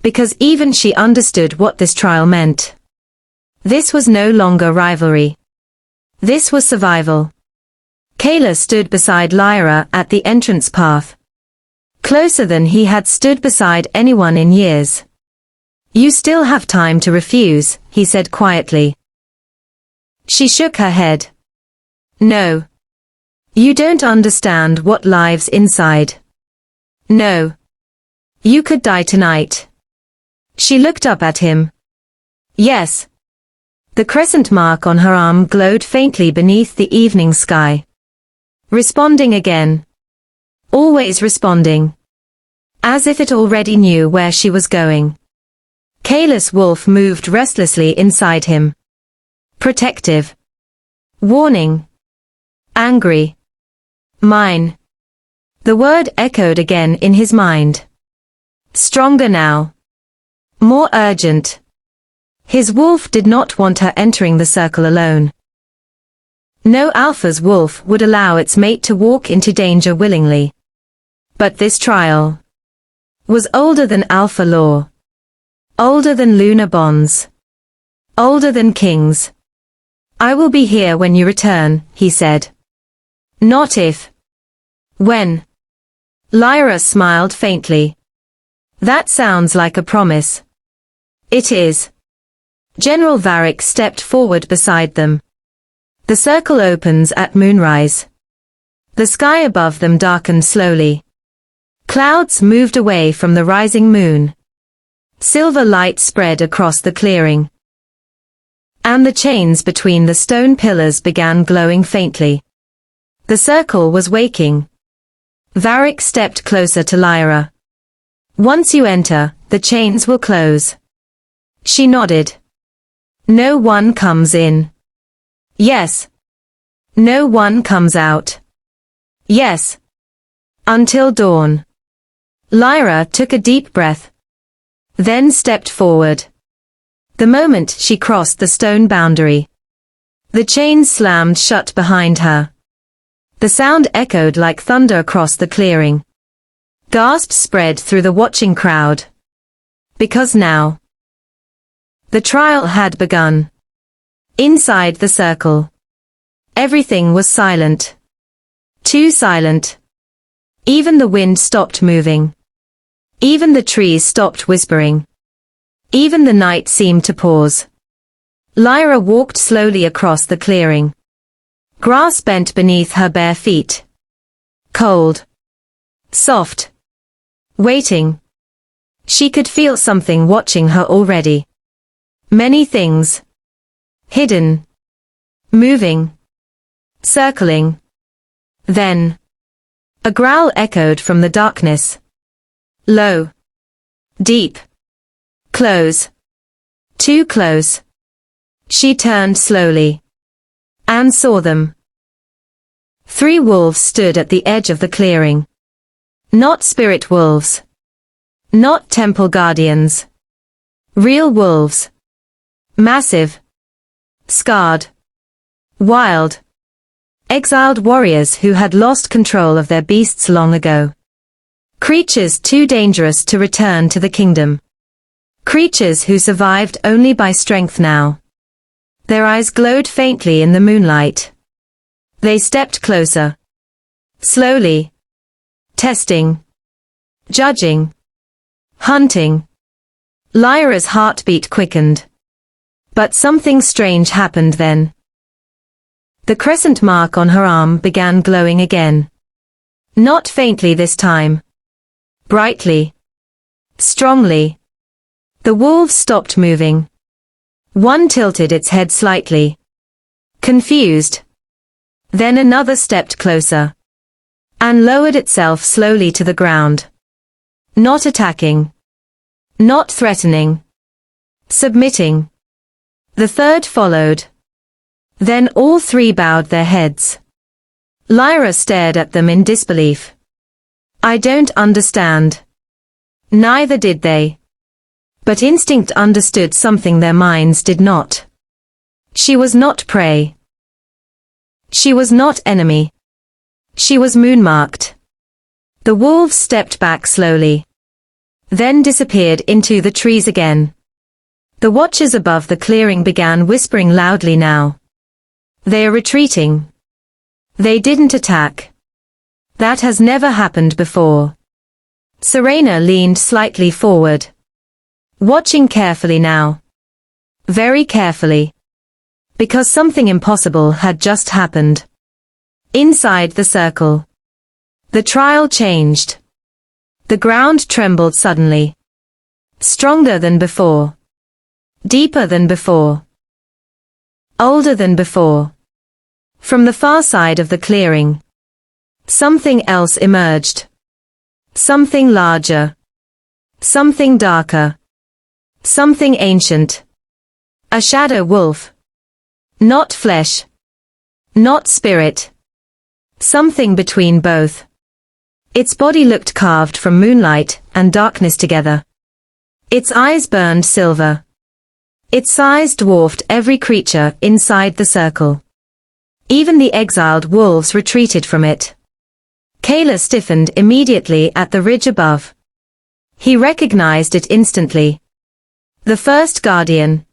Because even she understood what this trial meant. This was no longer rivalry. This was survival. Kayla stood beside Lyra at the entrance path. Closer than he had stood beside anyone in years. You still have time to refuse, he said quietly. She shook her head. No. You don't understand what lives inside. No. You could die tonight. She looked up at him. Yes. The crescent mark on her arm glowed faintly beneath the evening sky. Responding again. Always responding. As if it already knew where she was going. Kalis Wolf moved restlessly inside him. Protective. Warning. Angry. Mine. The word echoed again in his mind. Stronger now. More urgent. His wolf did not want her entering the circle alone. No alpha's wolf would allow its mate to walk into danger willingly. But this trial was older than alpha law. Older than lunar bonds. Older than kings. I will be here when you return, he said. Not if. When. Lyra smiled faintly. That sounds like a promise. It is. General Varric stepped forward beside them. The circle opens at moonrise. The sky above them darkened slowly. Clouds moved away from the rising moon. Silver light spread across the clearing. And the chains between the stone pillars began glowing faintly. The circle was waking. Varric stepped closer to Lyra. Once you enter, the chains will close. She nodded. No one comes in. Yes. No one comes out. Yes. Until dawn. Lyra took a deep breath. Then stepped forward. The moment she crossed the stone boundary, the chains slammed shut behind her. The sound echoed like thunder across the clearing. Gasps spread through the watching crowd. Because now, the trial had begun. Inside the circle, everything was silent. Too silent. Even the wind stopped moving. Even the trees stopped whispering. Even the night seemed to pause. Lyra walked slowly across the clearing. Grass bent beneath her bare feet. Cold. Soft. Waiting. She could feel something watching her already. Many things. Hidden. Moving. Circling. Then. A growl echoed from the darkness. Low. Deep. Close. Too close. She turned slowly. And saw them. 3 wolves stood at the edge of the clearing. Not spirit wolves. Not temple guardians. Real wolves. Massive. Scarred. Wild. Exiled warriors who had lost control of their beasts long ago. Creatures too dangerous to return to the kingdom. Creatures who survived only by strength now. Their eyes glowed faintly in the moonlight. They stepped closer. Slowly. Testing. Judging. Hunting. Lyra's heartbeat quickened. But something strange happened then. The crescent mark on her arm began glowing again. Not faintly this time. Brightly. Strongly. The wolves stopped moving. One tilted its head slightly. Confused. Then another stepped closer. And lowered itself slowly to the ground. Not attacking. Not threatening. Submitting. The third followed. Then all 3 bowed their heads. Lyra stared at them in disbelief. I don't understand. Neither did they. But instinct understood something their minds did not. She was not prey. She was not enemy. She was moonmarked. The wolves stepped back slowly. Then disappeared into the trees again. The watchers above the clearing began whispering loudly now. They are retreating. They didn't attack. That has never happened before. Serena leaned slightly forward. Watching carefully now. Very carefully. Because something impossible had just happened. Inside the circle. The trial changed. The ground trembled suddenly. Stronger than before. Deeper than before. Older than before. From the far side of the clearing, something else emerged. Something larger. Something darker. Something ancient. A shadow wolf. Not flesh. Not spirit. Something between both. Its body looked carved from moonlight and darkness together. Its eyes burned silver. Its size dwarfed every creature inside the circle. Even the exiled wolves retreated from it. Kayla stiffened immediately at the ridge above. He recognized it instantly. The first guardian.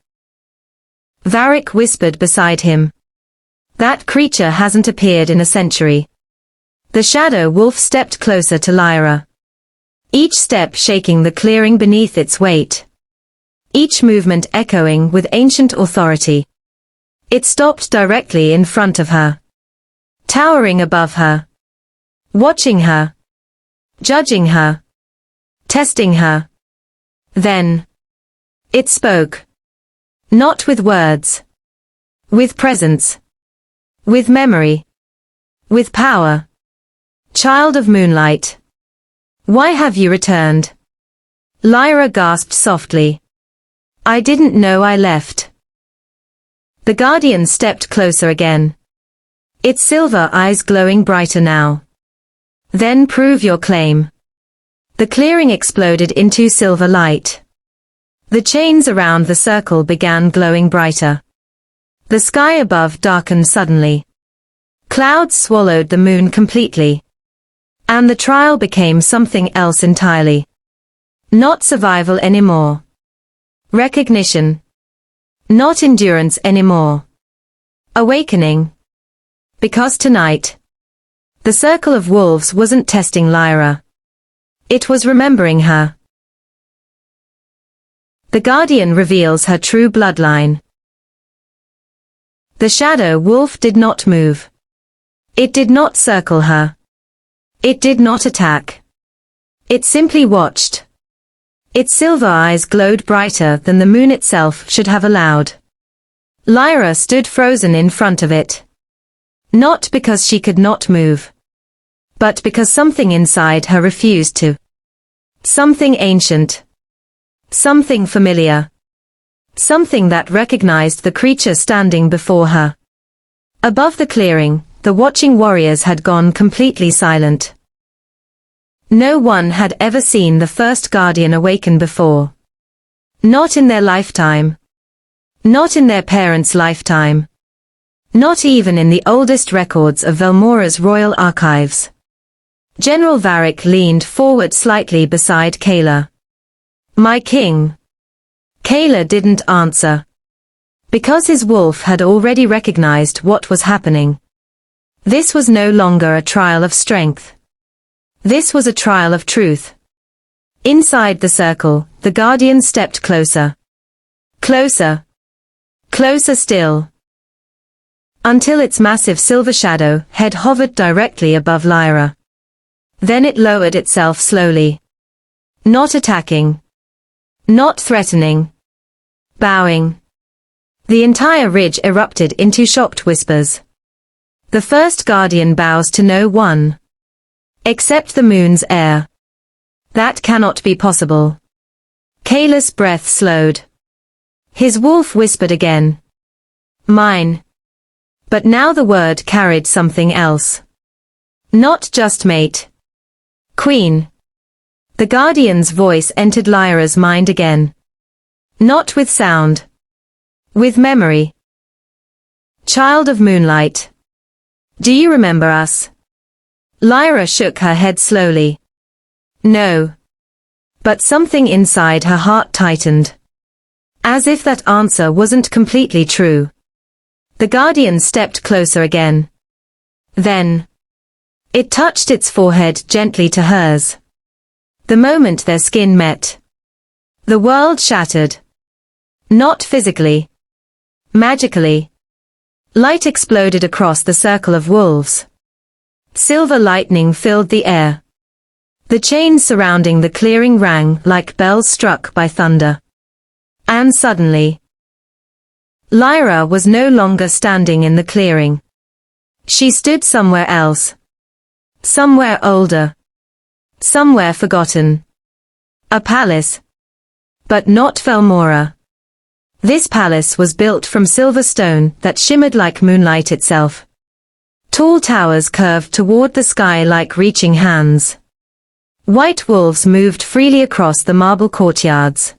Varric whispered beside him. That creature hasn't appeared in a century. The shadow wolf stepped closer to Lyra. Each step shaking the clearing beneath its weight. Each movement echoing with ancient authority. It stopped directly in front of her. Towering above her. Watching her. Judging her. Testing her. Then. It spoke. Not with words. With presence. With memory. With power. Child of moonlight. Why have you returned? Lyra gasped softly. I didn't know I left. The guardian stepped closer again. Its silver eyes glowing brighter now. Then prove your claim. The clearing exploded into silver light. The chains around the circle began glowing brighter. The sky above darkened suddenly. Clouds swallowed the moon completely. And the trial became something else entirely. Not survival anymore. Recognition. Not endurance anymore. Awakening. Because tonight, the circle of wolves wasn't testing Lyra. It was remembering her. The guardian reveals her true bloodline. The shadow wolf did not move. It did not circle her. It did not attack. It simply watched. Its silver eyes glowed brighter than the moon itself should have allowed. Lyra stood frozen in front of it. Not because she could not move, but because something inside her refused to. Something ancient. Something familiar. Something that recognized the creature standing before her. Above the clearing, the watching warriors had gone completely silent. No one had ever seen the first guardian awaken before. Not in their lifetime. Not in their parents' lifetime. Not even in the oldest records of Velmora's royal archives. General Varric leaned forward slightly beside Kayla. My king. Kayla didn't answer. Because his wolf had already recognized what was happening. This was no longer a trial of strength. This was a trial of truth. Inside the circle, the guardian stepped closer. Closer. Closer still. Until its massive silver shadow head hovered directly above Lyra. Then it lowered itself slowly. Not attacking. Not threatening. Bowing. The entire ridge erupted into shocked whispers. The first guardian bows to no one. Except the moon's heir. That cannot be possible. Kayla's breath slowed. His wolf whispered again. Mine. But now the word carried something else. Not just mate. Queen. The guardian's voice entered Lyra's mind again. Not with sound. With memory. Child of moonlight. Do you remember us? Lyra shook her head slowly. No. But something inside her heart tightened. As if that answer wasn't completely true. The guardian stepped closer again. Then. It touched its forehead gently to hers. The moment their skin met. The world shattered. Not physically. Magically. Light exploded across the circle of wolves. Silver lightning filled the air. The chains surrounding the clearing rang like bells struck by thunder. And suddenly, Lyra was no longer standing in the clearing. She stood somewhere else. Somewhere older. Somewhere forgotten. A palace. But not Velmora. This palace was built from silver stone that shimmered like moonlight itself. Tall towers curved toward the sky like reaching hands. White wolves moved freely across the marble courtyards.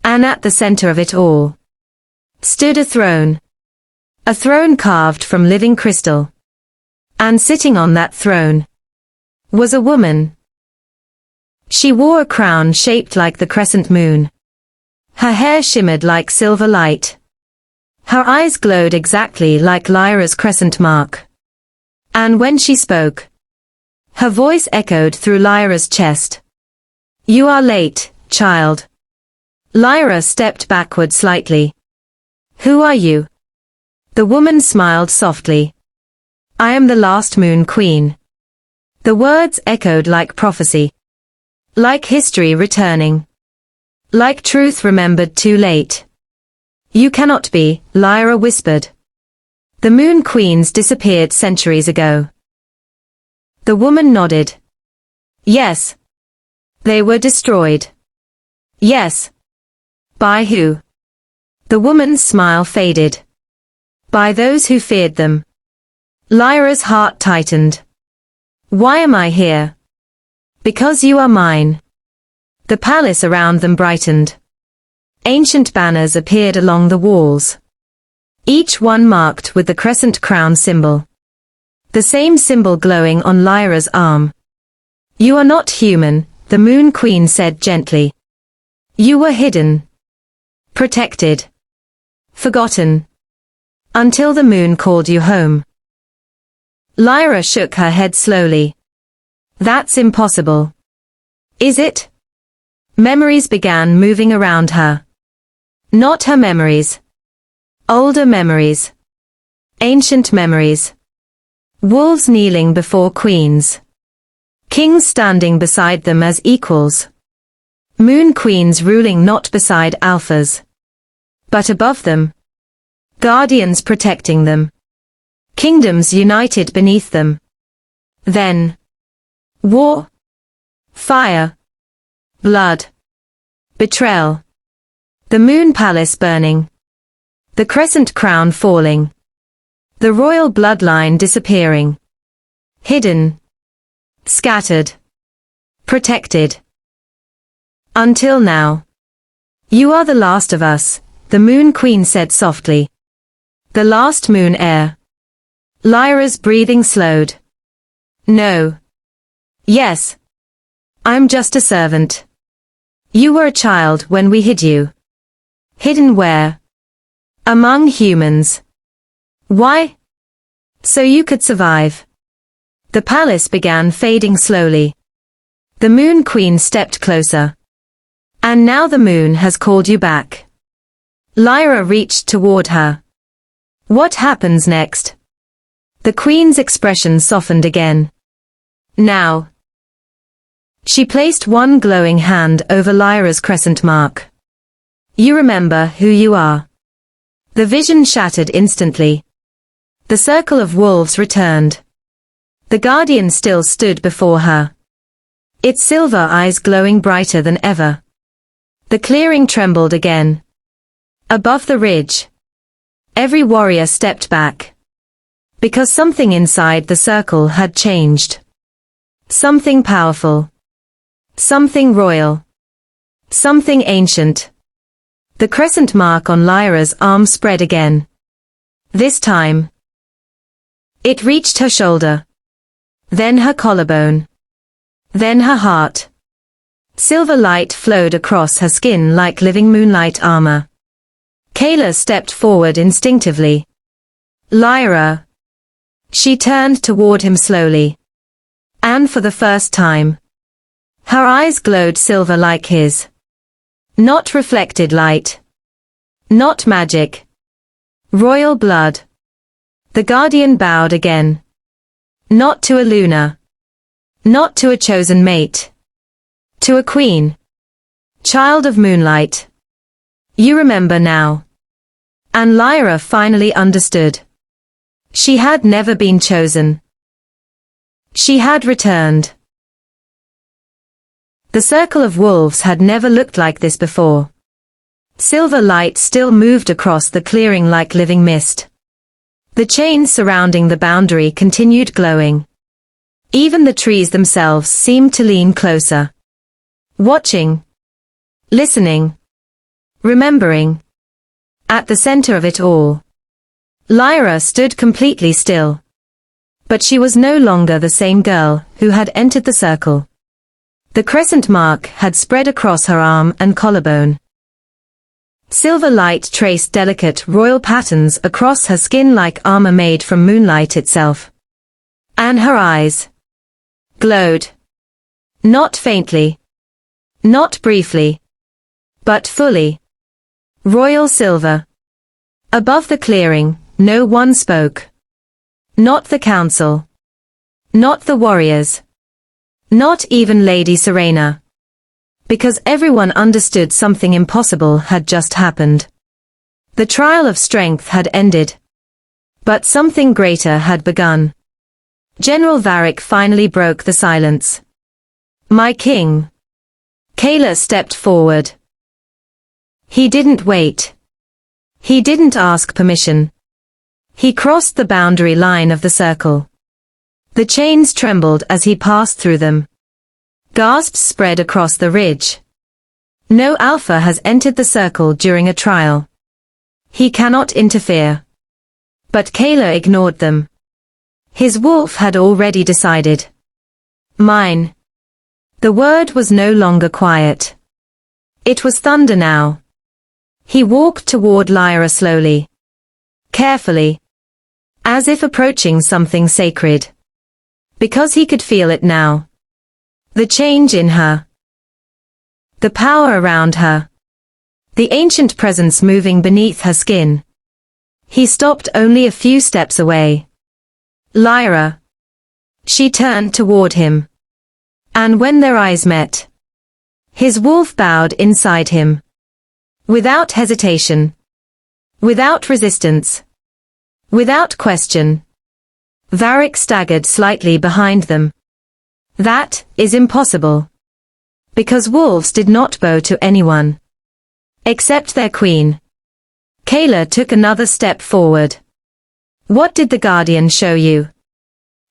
And at the center of it all stood a throne. A throne carved from living crystal. And sitting on that throne was a woman. She wore a crown shaped like the crescent moon. Her hair shimmered like silver light. Her eyes glowed exactly like Lyra's crescent mark. And when she spoke, her voice echoed through Lyra's chest. "You are late, child." Lyra stepped backward slightly. "Who are you?" The woman smiled softly. "I am the last Moon Queen." The words echoed like prophecy. Like history returning. Like truth remembered too late. "You cannot be," Lyra whispered. "The Moon Queens disappeared centuries ago." The woman nodded. "Yes. They were destroyed." "Yes. By who?" The woman's smile faded. "By those who feared them." Lyra's heart tightened. "Why am I here?" "Because you are mine." The palace around them brightened. Ancient banners appeared along the walls. Each one marked with the crescent crown symbol. The same symbol glowing on Lyra's arm. "You are not human," the Moon Queen said gently. "You were hidden. Protected. Forgotten. Until the moon called you home." Lyra shook her head slowly. "That's impossible." "Is it?" Memories began moving around her. Not her memories. Older memories. Ancient memories. Wolves kneeling before queens. Kings standing beside them as equals. Moon queens ruling not beside alphas, but above them. Guardians protecting them. Kingdoms united beneath them. Then, war. Fire. Blood. Betrayal. The moon palace burning. The crescent crown falling. The royal bloodline disappearing. Hidden. Scattered. Protected. Until now. "You are the last of us," the Moon Queen said softly. "The last moon heir." Lyra's breathing slowed. "No. Yes. I'm just a servant. You were a child when we hid you." "Hidden where?" "Among humans." "Why?" "So you could survive." The palace began fading slowly. The Moon Queen stepped closer. "And now the moon has called you back." Lyra reached toward her. "What happens next?" The Queen's expression softened again. "Now." She placed one glowing hand over Lyra's crescent mark. "You remember who you are." The vision shattered instantly. The circle of wolves returned. The guardian still stood before her. Its silver eyes glowing brighter than ever. The clearing trembled again. Above the ridge, every warrior stepped back. Because something inside the circle had changed. Something powerful. Something royal. Something ancient. The crescent mark on Lyra's arm spread again. This time, it reached her shoulder. Then her collarbone. Then her heart. Silver light flowed across her skin like living moonlight armor. Kayla stepped forward instinctively. "Lyra." She turned toward him slowly. And for the first time, her eyes glowed silver like his. Not reflected light. Not magic. Royal blood. The guardian bowed again. Not to Alina. Not to a chosen mate. To a queen. Child of moonlight. You remember now. And Lyra finally understood. She had never been chosen. She had returned. The circle of wolves had never looked like this before. Silver light still moved across the clearing like living mist. The chains surrounding the boundary continued glowing. Even the trees themselves seemed to lean closer. Watching. Listening. Remembering. At the center of it all, Lyra stood completely still. But she was no longer the same girl who had entered the circle. The crescent mark had spread across her arm and collarbone. Silver light traced delicate royal patterns across her skin like armor made from moonlight itself. And her eyes glowed. Not faintly. Not briefly. But fully. Royal silver. Above the clearing, no one spoke. Not the council. Not the warriors. Not even Lady Serena. Because everyone understood something impossible had just happened. The trial of strength had ended. But something greater had begun. General Varric finally broke the silence. My king. Kayla stepped forward. He didn't wait. He didn't ask permission. He crossed the boundary line of the circle. The chains trembled as he passed through them. Gasps spread across the ridge. No alpha has entered the circle during a trial. He cannot interfere. But Kayla ignored them. His wolf had already decided. Mine. The word was no longer quiet. It was thunder now. He walked toward Lyra slowly. Carefully. As if approaching something sacred. Because he could feel it now. The change in her. The power around her. The ancient presence moving beneath her skin. He stopped only a few steps away. Lyra. She turned toward him. And when their eyes met, his wolf bowed inside him. Without hesitation. Without resistance. Without question. Varric staggered slightly behind them. That is impossible. Because wolves did not bow to anyone. Except their queen. Kayla took another step forward. What did the Guardian show you?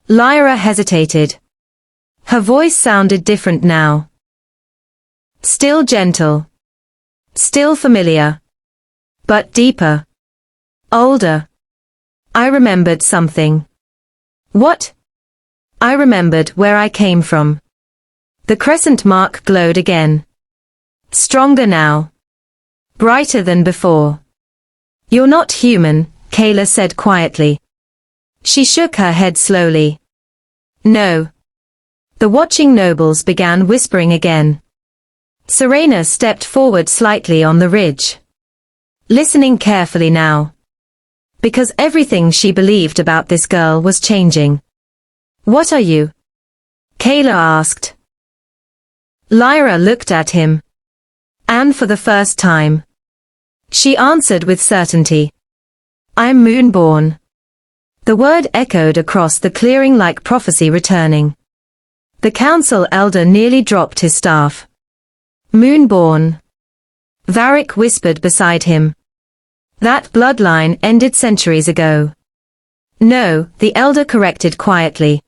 Lyra hesitated. Her voice sounded different now. Still gentle. Still familiar. But deeper. Older. I remembered something. What? I remembered where I came from. The crescent mark glowed again. Stronger now. Brighter than before. You're not human, Kayla said quietly. She shook her head slowly. No. The watching nobles began whispering again. Serena stepped forward slightly on the ridge. Listening carefully now. Because everything she believed about this girl was changing. What are you? Kayla asked. Lyra looked at him. And for the first time, she answered with certainty. I'm Moonborn. The word echoed across the clearing like prophecy returning. The council elder nearly dropped his staff. Moonborn. Varric whispered beside him. That bloodline ended centuries ago. No, the elder corrected quietly.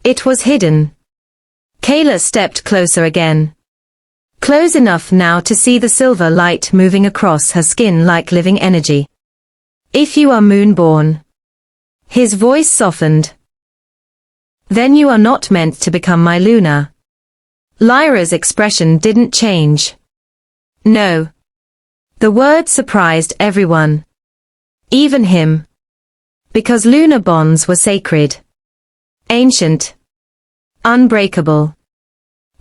It was hidden. Kayla stepped closer again. Close enough now to see the silver light moving across her skin like living energy. If you are Moonborn. His voice softened. Then you are not meant to become my Luna. Lyra's expression didn't change. No. The word surprised everyone. Even him. Because Luna bonds were sacred. Ancient. Unbreakable.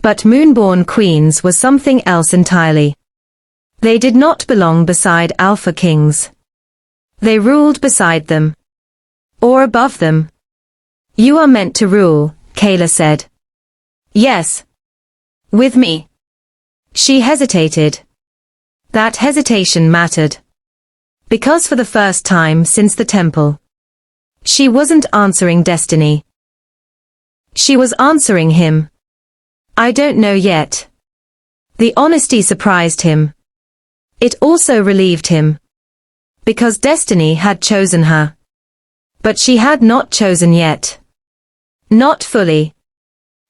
But Moonborn Queens were something else entirely. They did not belong beside Alpha Kings. They ruled beside them. Or above them. You are meant to rule, Kayla said. Yes. With me. She hesitated. That hesitation mattered. Because for the first time since the temple, she wasn't answering destiny. She was answering him. I don't know yet. The honesty surprised him. It also relieved him. Because destiny had chosen her. But she had not chosen yet. Not fully.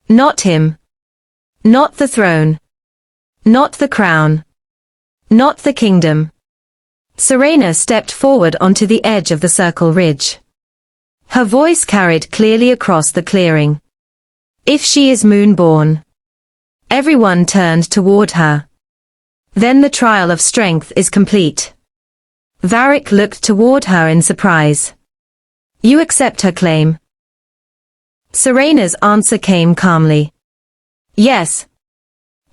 Not him. Not the throne. Not the crown. Not the kingdom. Serena stepped forward onto the edge of the circle ridge. Her voice carried clearly across the clearing. If she is Moonborn. Everyone turned toward her. Then the trial of strength is complete. Varric looked toward her in surprise. You accept her claim? Serena's answer came calmly. Yes.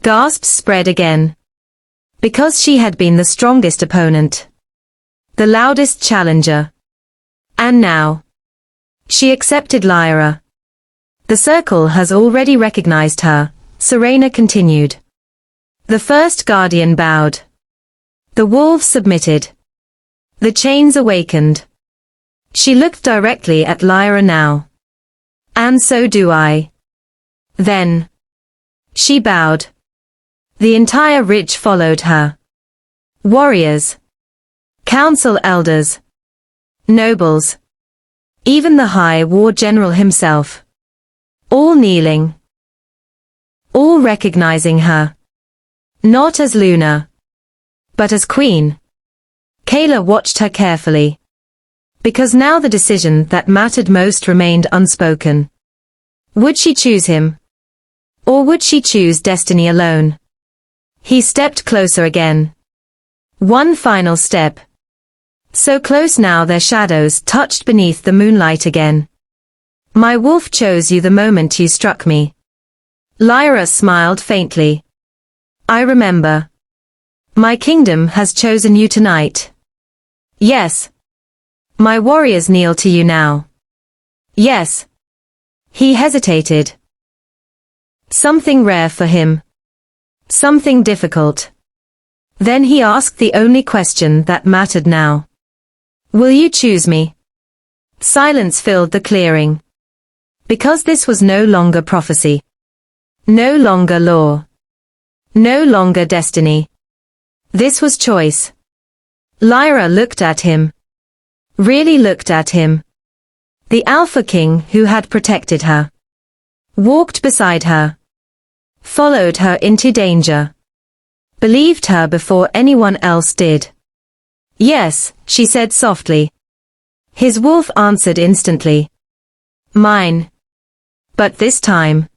Gasps spread again. Because she had been the strongest opponent. The loudest challenger. And now. She accepted Lyra. The circle has already recognized her, Serena continued. The first guardian bowed. The wolves submitted. The chains awakened. She looked directly at Lyra now. And so do I. Then. She bowed. The entire ridge followed her. Warriors. Council elders. Nobles. Even the High War General himself. All kneeling. All recognizing her. Not as Luna. But as Queen. Kayla watched her carefully. Because now the decision that mattered most remained unspoken. Would she choose him? Or would she choose destiny alone? He stepped closer again. One final step. So close now their shadows touched beneath the moonlight again. My wolf chose you the moment you struck me. Lyra smiled faintly. I remember. My kingdom has chosen you tonight. Yes. My warriors kneel to you now. Yes. He hesitated. Something rare for him. Something difficult. Then he asked the only question that mattered now. Will you choose me? Silence filled the clearing. Because this was no longer prophecy. No longer law. No longer destiny. This was choice. Lyra looked at him. Really looked at him. The Alpha King who had protected her. Walked beside her. Followed her into danger. Believed her before anyone else did. Yes, she said softly. His wolf answered instantly. Mine. But this time.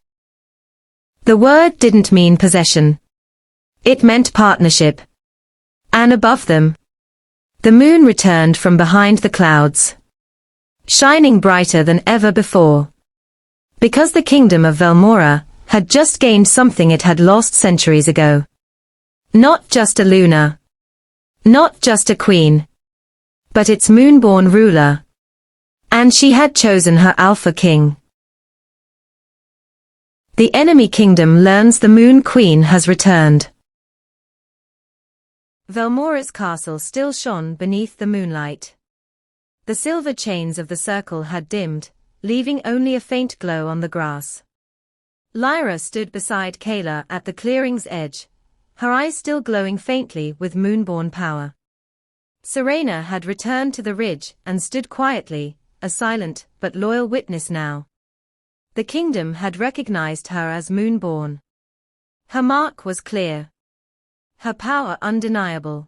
The word didn't mean possession. It meant partnership. And above them. The moon returned from behind the clouds. Shining brighter than ever before. Because the kingdom of Velmora had just gained something it had lost centuries ago. Not just a Luna. Not just a queen. But its moonborn ruler. And she had chosen her Alpha King. The enemy kingdom learns the Moon Queen has returned. Velmora's castle still shone beneath the moonlight. The silver chains of the circle had dimmed, leaving only a faint glow on the grass. Lyra stood beside Kayla at the clearing's edge, her eyes still glowing faintly with moonborn power. Serena had returned to the ridge and stood quietly, a silent but loyal witness now. The kingdom had recognized her as Moonborn. Her mark was clear. Her power undeniable.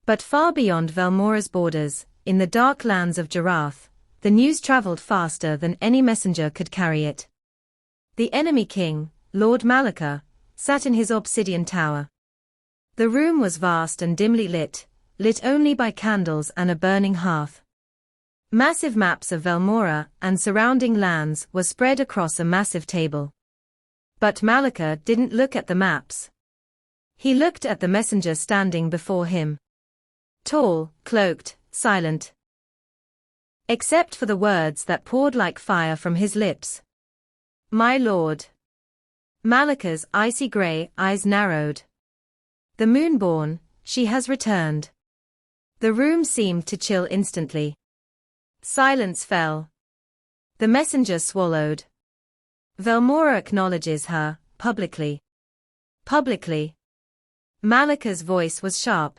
But far beyond Velmora's borders, in the dark lands of Jarath, the news traveled faster than any messenger could carry it. The enemy king, Lord Malika, sat in his obsidian tower. The room was vast and dimly lit only by candles and a burning hearth. Massive maps of Velmora and surrounding lands were spread across a massive table. But Malika didn't look at the maps. He looked at the messenger standing before him. Tall, cloaked, silent. Except for the words that poured like fire from his lips. My lord. Malika's icy grey eyes narrowed. The Moonborn, she has returned. The room seemed to chill instantly. Silence fell. The messenger swallowed. Velmora acknowledges her, publicly. Publicly. Malika's voice was sharp.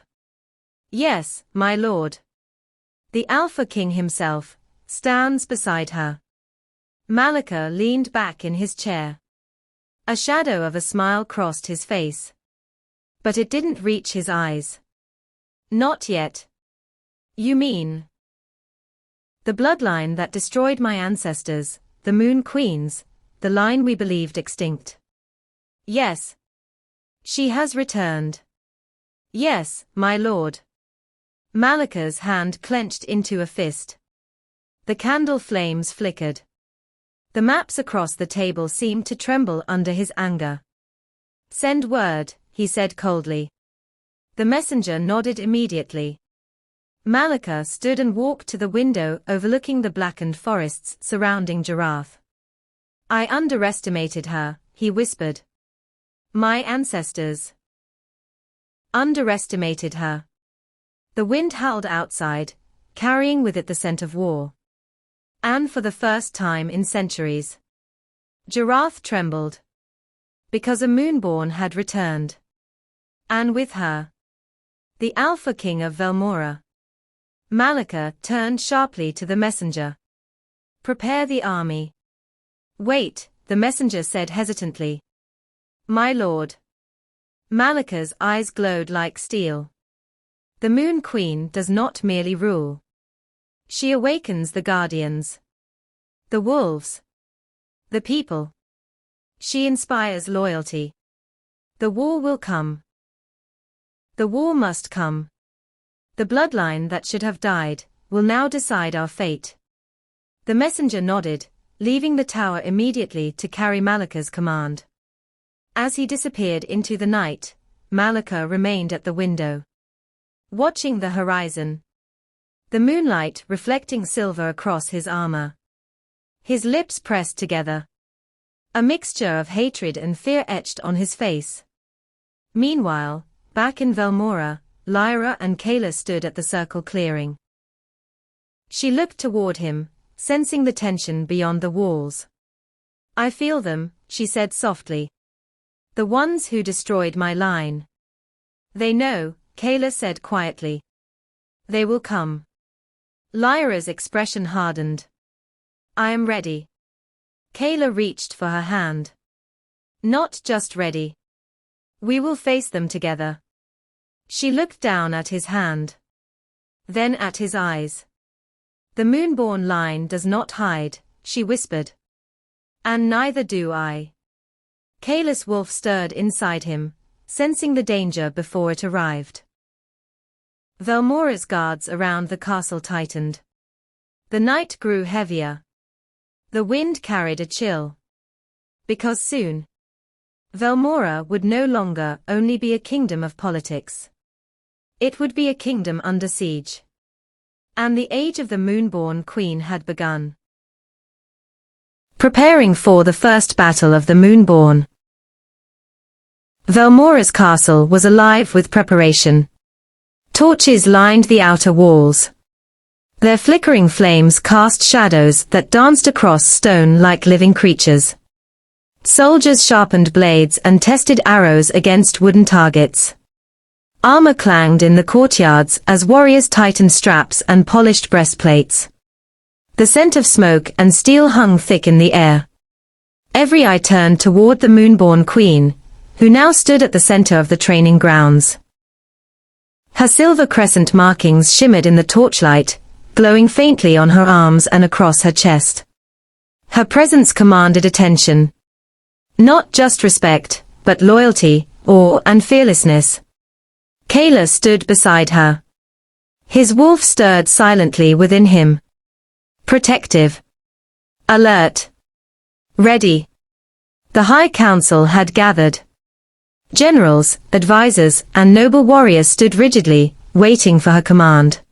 Yes, my lord. The Alpha King himself stands beside her. Malika leaned back in his chair. A shadow of a smile crossed his face. But it didn't reach his eyes. Not yet. You mean? The bloodline that destroyed my ancestors, the Moon Queens, the line we believed extinct. Yes. She has returned. Yes, my lord. Malika's hand clenched into a fist. The candle flames flickered. The maps across the table seemed to tremble under his anger. Send word, he said coldly. The messenger nodded immediately. Malika stood and walked to the window overlooking the blackened forests surrounding Giraffe. I underestimated her, he whispered. My ancestors underestimated her. The wind howled outside, carrying with it the scent of war. And for the first time in centuries, Giraffe trembled. Because a Moonborn had returned. And with her, the Alpha King of Velmora. Malika turned sharply to the messenger. Prepare the army. Wait, the messenger said hesitantly. My lord. Malika's eyes glowed like steel. The Moon Queen does not merely rule. She awakens the guardians. The wolves. The people. She inspires loyalty. The war will come. The war must come. The bloodline that should have died will now decide our fate. The messenger nodded, leaving the tower immediately to carry Malika's command. As he disappeared into the night, Malika remained at the window, watching the horizon. The moonlight reflecting silver across his armor. His lips pressed together. A mixture of hatred and fear etched on his face. Meanwhile, back in Velmora, Lyra and Kayla stood at the circle clearing. She looked toward him, sensing the tension beyond the walls. I feel them, she said softly. The ones who destroyed my line. They know, Kayla said quietly. They will come. Lyra's expression hardened. I am ready. Kayla reached for her hand. Not just ready. We will face them together. She looked down at his hand. Then at his eyes. The Moonborn line does not hide, she whispered. And neither do I. Kayla's wolf stirred inside him, sensing the danger before it arrived. Velmora's guards around the castle tightened. The night grew heavier. The wind carried a chill. Because soon, Velmora would no longer only be a kingdom of politics. It would be a kingdom under siege. And the age of the Moonborn Queen had begun. Preparing for the first battle of the Moonborn. Velmora's castle was alive with preparation. Torches lined the outer walls. Their flickering flames cast shadows that danced across stone like living creatures. Soldiers sharpened blades and tested arrows against wooden targets. Armor clanged in the courtyards as warriors tightened straps and polished breastplates. The scent of smoke and steel hung thick in the air. Every eye turned toward the Moonborn Queen, who now stood at the center of the training grounds. Her silver crescent markings shimmered in the torchlight, glowing faintly on her arms and across her chest. Her presence commanded attention. Not just respect, but loyalty, awe, and fearlessness. Kayla stood beside her. His wolf stirred silently within him. Protective. Alert. Ready. The High Council had gathered. Generals, advisors, and noble warriors stood rigidly, waiting for her command.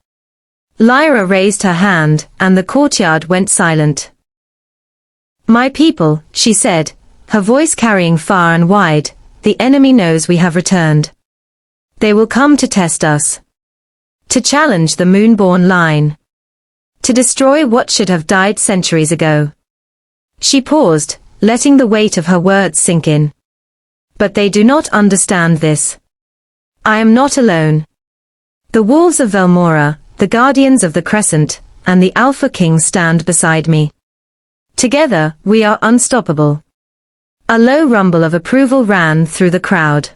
Lyra raised her hand, and the courtyard went silent. My people, she said, her voice carrying far and wide, "The enemy knows we have returned. They will come to test us. To challenge the Moonborn line. To destroy what should have died centuries ago." She paused, letting the weight of her words sink in. "But they do not understand this. I am not alone. The wolves of Velmora, the guardians of the Crescent, and the Alpha King stand beside me. Together, we are unstoppable." A low rumble of approval ran through the crowd.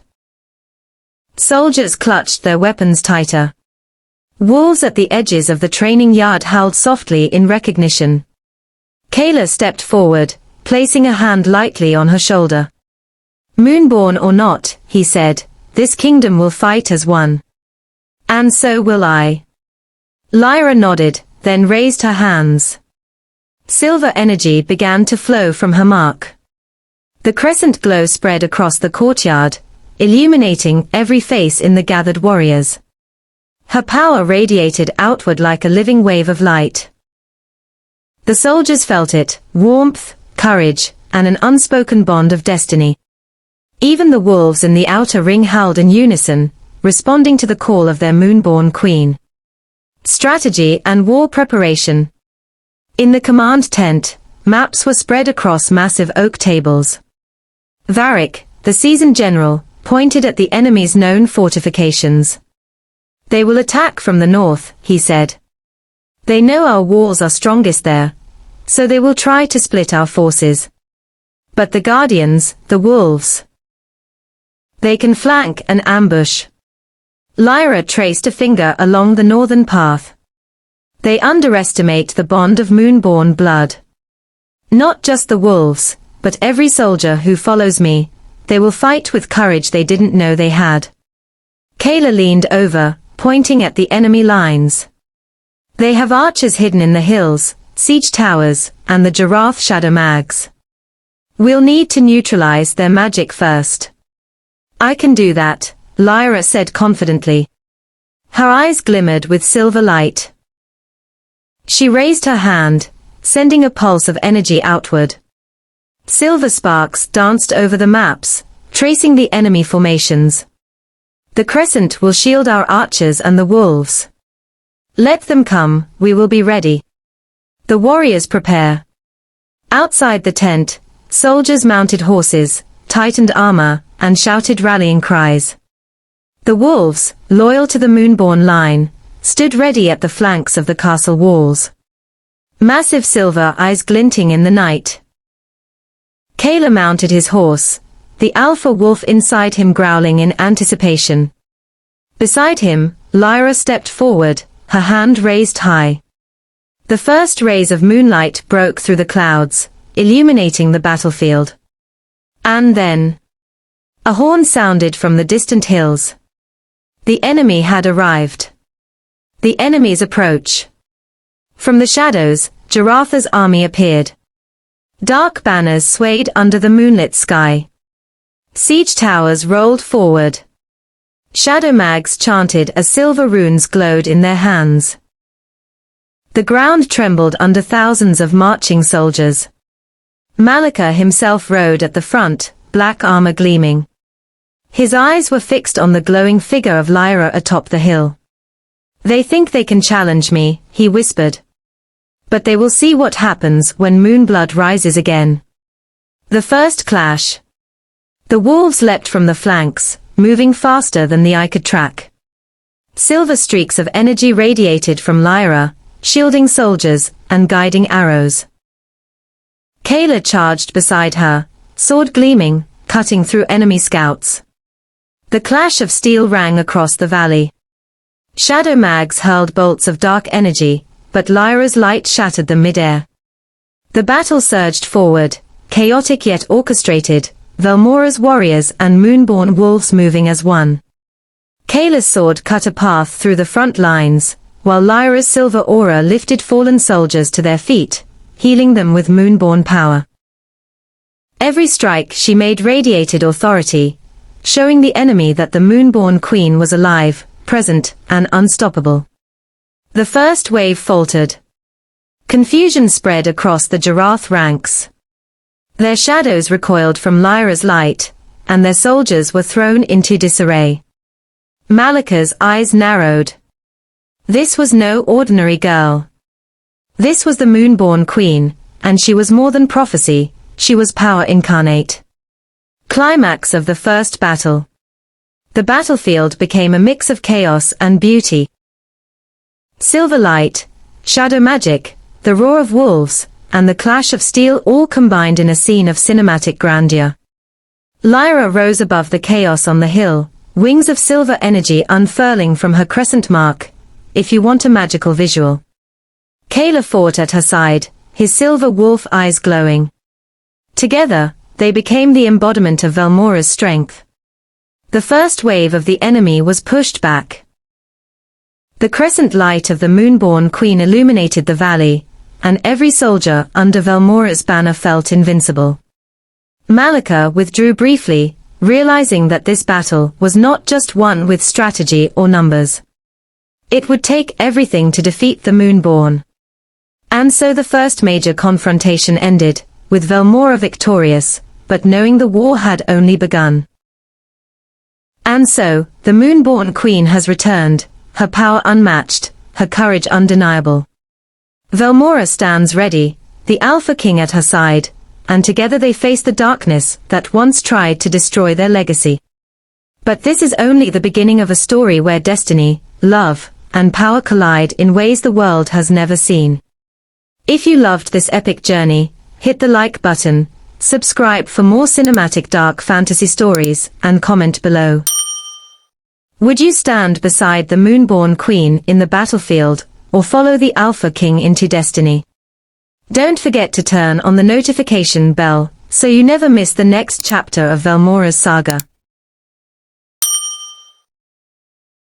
Soldiers clutched their weapons tighter. Wolves at the edges of the training yard howled softly in recognition. Kayla stepped forward, placing a hand lightly on her shoulder. "Moonborn or not," he said, "this kingdom will fight as one. And so will I." Lyra nodded, then raised her hands. Silver energy began to flow from her mark. The crescent glow spread across the courtyard, illuminating every face in the gathered warriors. Her power radiated outward like a living wave of light. The soldiers felt it, warmth, courage, and an unspoken bond of destiny. Even the wolves in the outer ring howled in unison, responding to the call of their Moonborn Queen. Strategy and war preparation. In the command tent, maps were spread across massive oak tables. Varric, the seasoned general, pointed at the enemy's known fortifications. "They will attack from the north," he said. "They know our walls are strongest there, so they will try to split our forces. But the guardians, the wolves, they can flank and ambush." Lyra traced a finger along the northern path. "They underestimate the bond of Moonborn blood. Not just the wolves, but every soldier who follows me, they will fight with courage they didn't know they had." Kayla leaned over, pointing at the enemy lines. "They have archers hidden in the hills, siege towers, and the giraffe shadow mags. We'll need to neutralize their magic first." "I can do that," Lyra said confidently. Her eyes glimmered with silver light. She raised her hand, sending a pulse of energy outward. Silver sparks danced over the maps, tracing the enemy formations. "The crescent will shield our archers and the wolves. Let them come, we will be ready." The warriors prepare. Outside the tent, soldiers mounted horses, tightened armor, and shouted rallying cries. The wolves, loyal to the Moonborn line, stood ready at the flanks of the castle walls. Massive silver eyes glinting in the night. Kayla mounted his horse, the alpha wolf inside him growling in anticipation. Beside him, Lyra stepped forward, her hand raised high. The first rays of moonlight broke through the clouds, illuminating the battlefield. And then, a horn sounded from the distant hills. The enemy had arrived. The enemy's approach. From the shadows, Giraffa's army appeared. Dark banners swayed under the moonlit sky. Siege towers rolled forward. Shadow mags chanted as silver runes glowed in their hands. The ground trembled under thousands of marching soldiers. Malika himself rode at the front, black armor gleaming. His eyes were fixed on the glowing figure of Lyra atop the hill. "They think they can challenge me," he whispered. "But they will see what happens when Moonblood rises again." The first clash. The wolves leapt from the flanks, moving faster than the eye could track. Silver streaks of energy radiated from Lyra, shielding soldiers and guiding arrows. Kayla charged beside her, sword gleaming, cutting through enemy scouts. The clash of steel rang across the valley. Shadow mags hurled bolts of dark energy, but Lyra's light shattered them mid-air. The battle surged forward, chaotic yet orchestrated, Velmora's warriors and Moonborn wolves moving as one. Kayla's sword cut a path through the front lines, while Lyra's silver aura lifted fallen soldiers to their feet, healing them with Moonborn power. Every strike she made radiated authority, showing the enemy that the Moonborn Queen was alive, present, and unstoppable. The first wave faltered. Confusion spread across the giraffe ranks. Their shadows recoiled from Lyra's light, and their soldiers were thrown into disarray. Malika's eyes narrowed. This was no ordinary girl. This was the Moonborn Queen, and she was more than prophecy, she was power incarnate. Climax of the first battle. The battlefield became a mix of chaos and beauty. Silver light, shadow magic, the roar of wolves, and the clash of steel all combined in a scene of cinematic grandeur. Lyra rose above the chaos on the hill, wings of silver energy unfurling from her crescent mark, if you want a magical visual. Kayla fought at her side, his silver wolf eyes glowing. Together, they became the embodiment of Velmora's strength. The first wave of the enemy was pushed back. The crescent light of the Moonborn Queen illuminated the valley, and every soldier under Velmora's banner felt invincible. Malika withdrew briefly, realizing that this battle was not just won with strategy or numbers. It would take everything to defeat the Moonborn. And so the first major confrontation ended, with Velmora victorious, but knowing the war had only begun. And so, the Moonborn Queen has returned, her power unmatched, her courage undeniable. Velmora stands ready, the Alpha King at her side, and together they face the darkness that once tried to destroy their legacy. But this is only the beginning of a story where destiny, love, and power collide in ways the world has never seen. If you loved this epic journey, hit the like button, subscribe for more cinematic dark fantasy stories, and comment below. Would you stand beside the Moonborn Queen in the battlefield, or follow the Alpha King into destiny? Don't forget to turn on the notification bell, so you never miss the next chapter of Velmora's saga.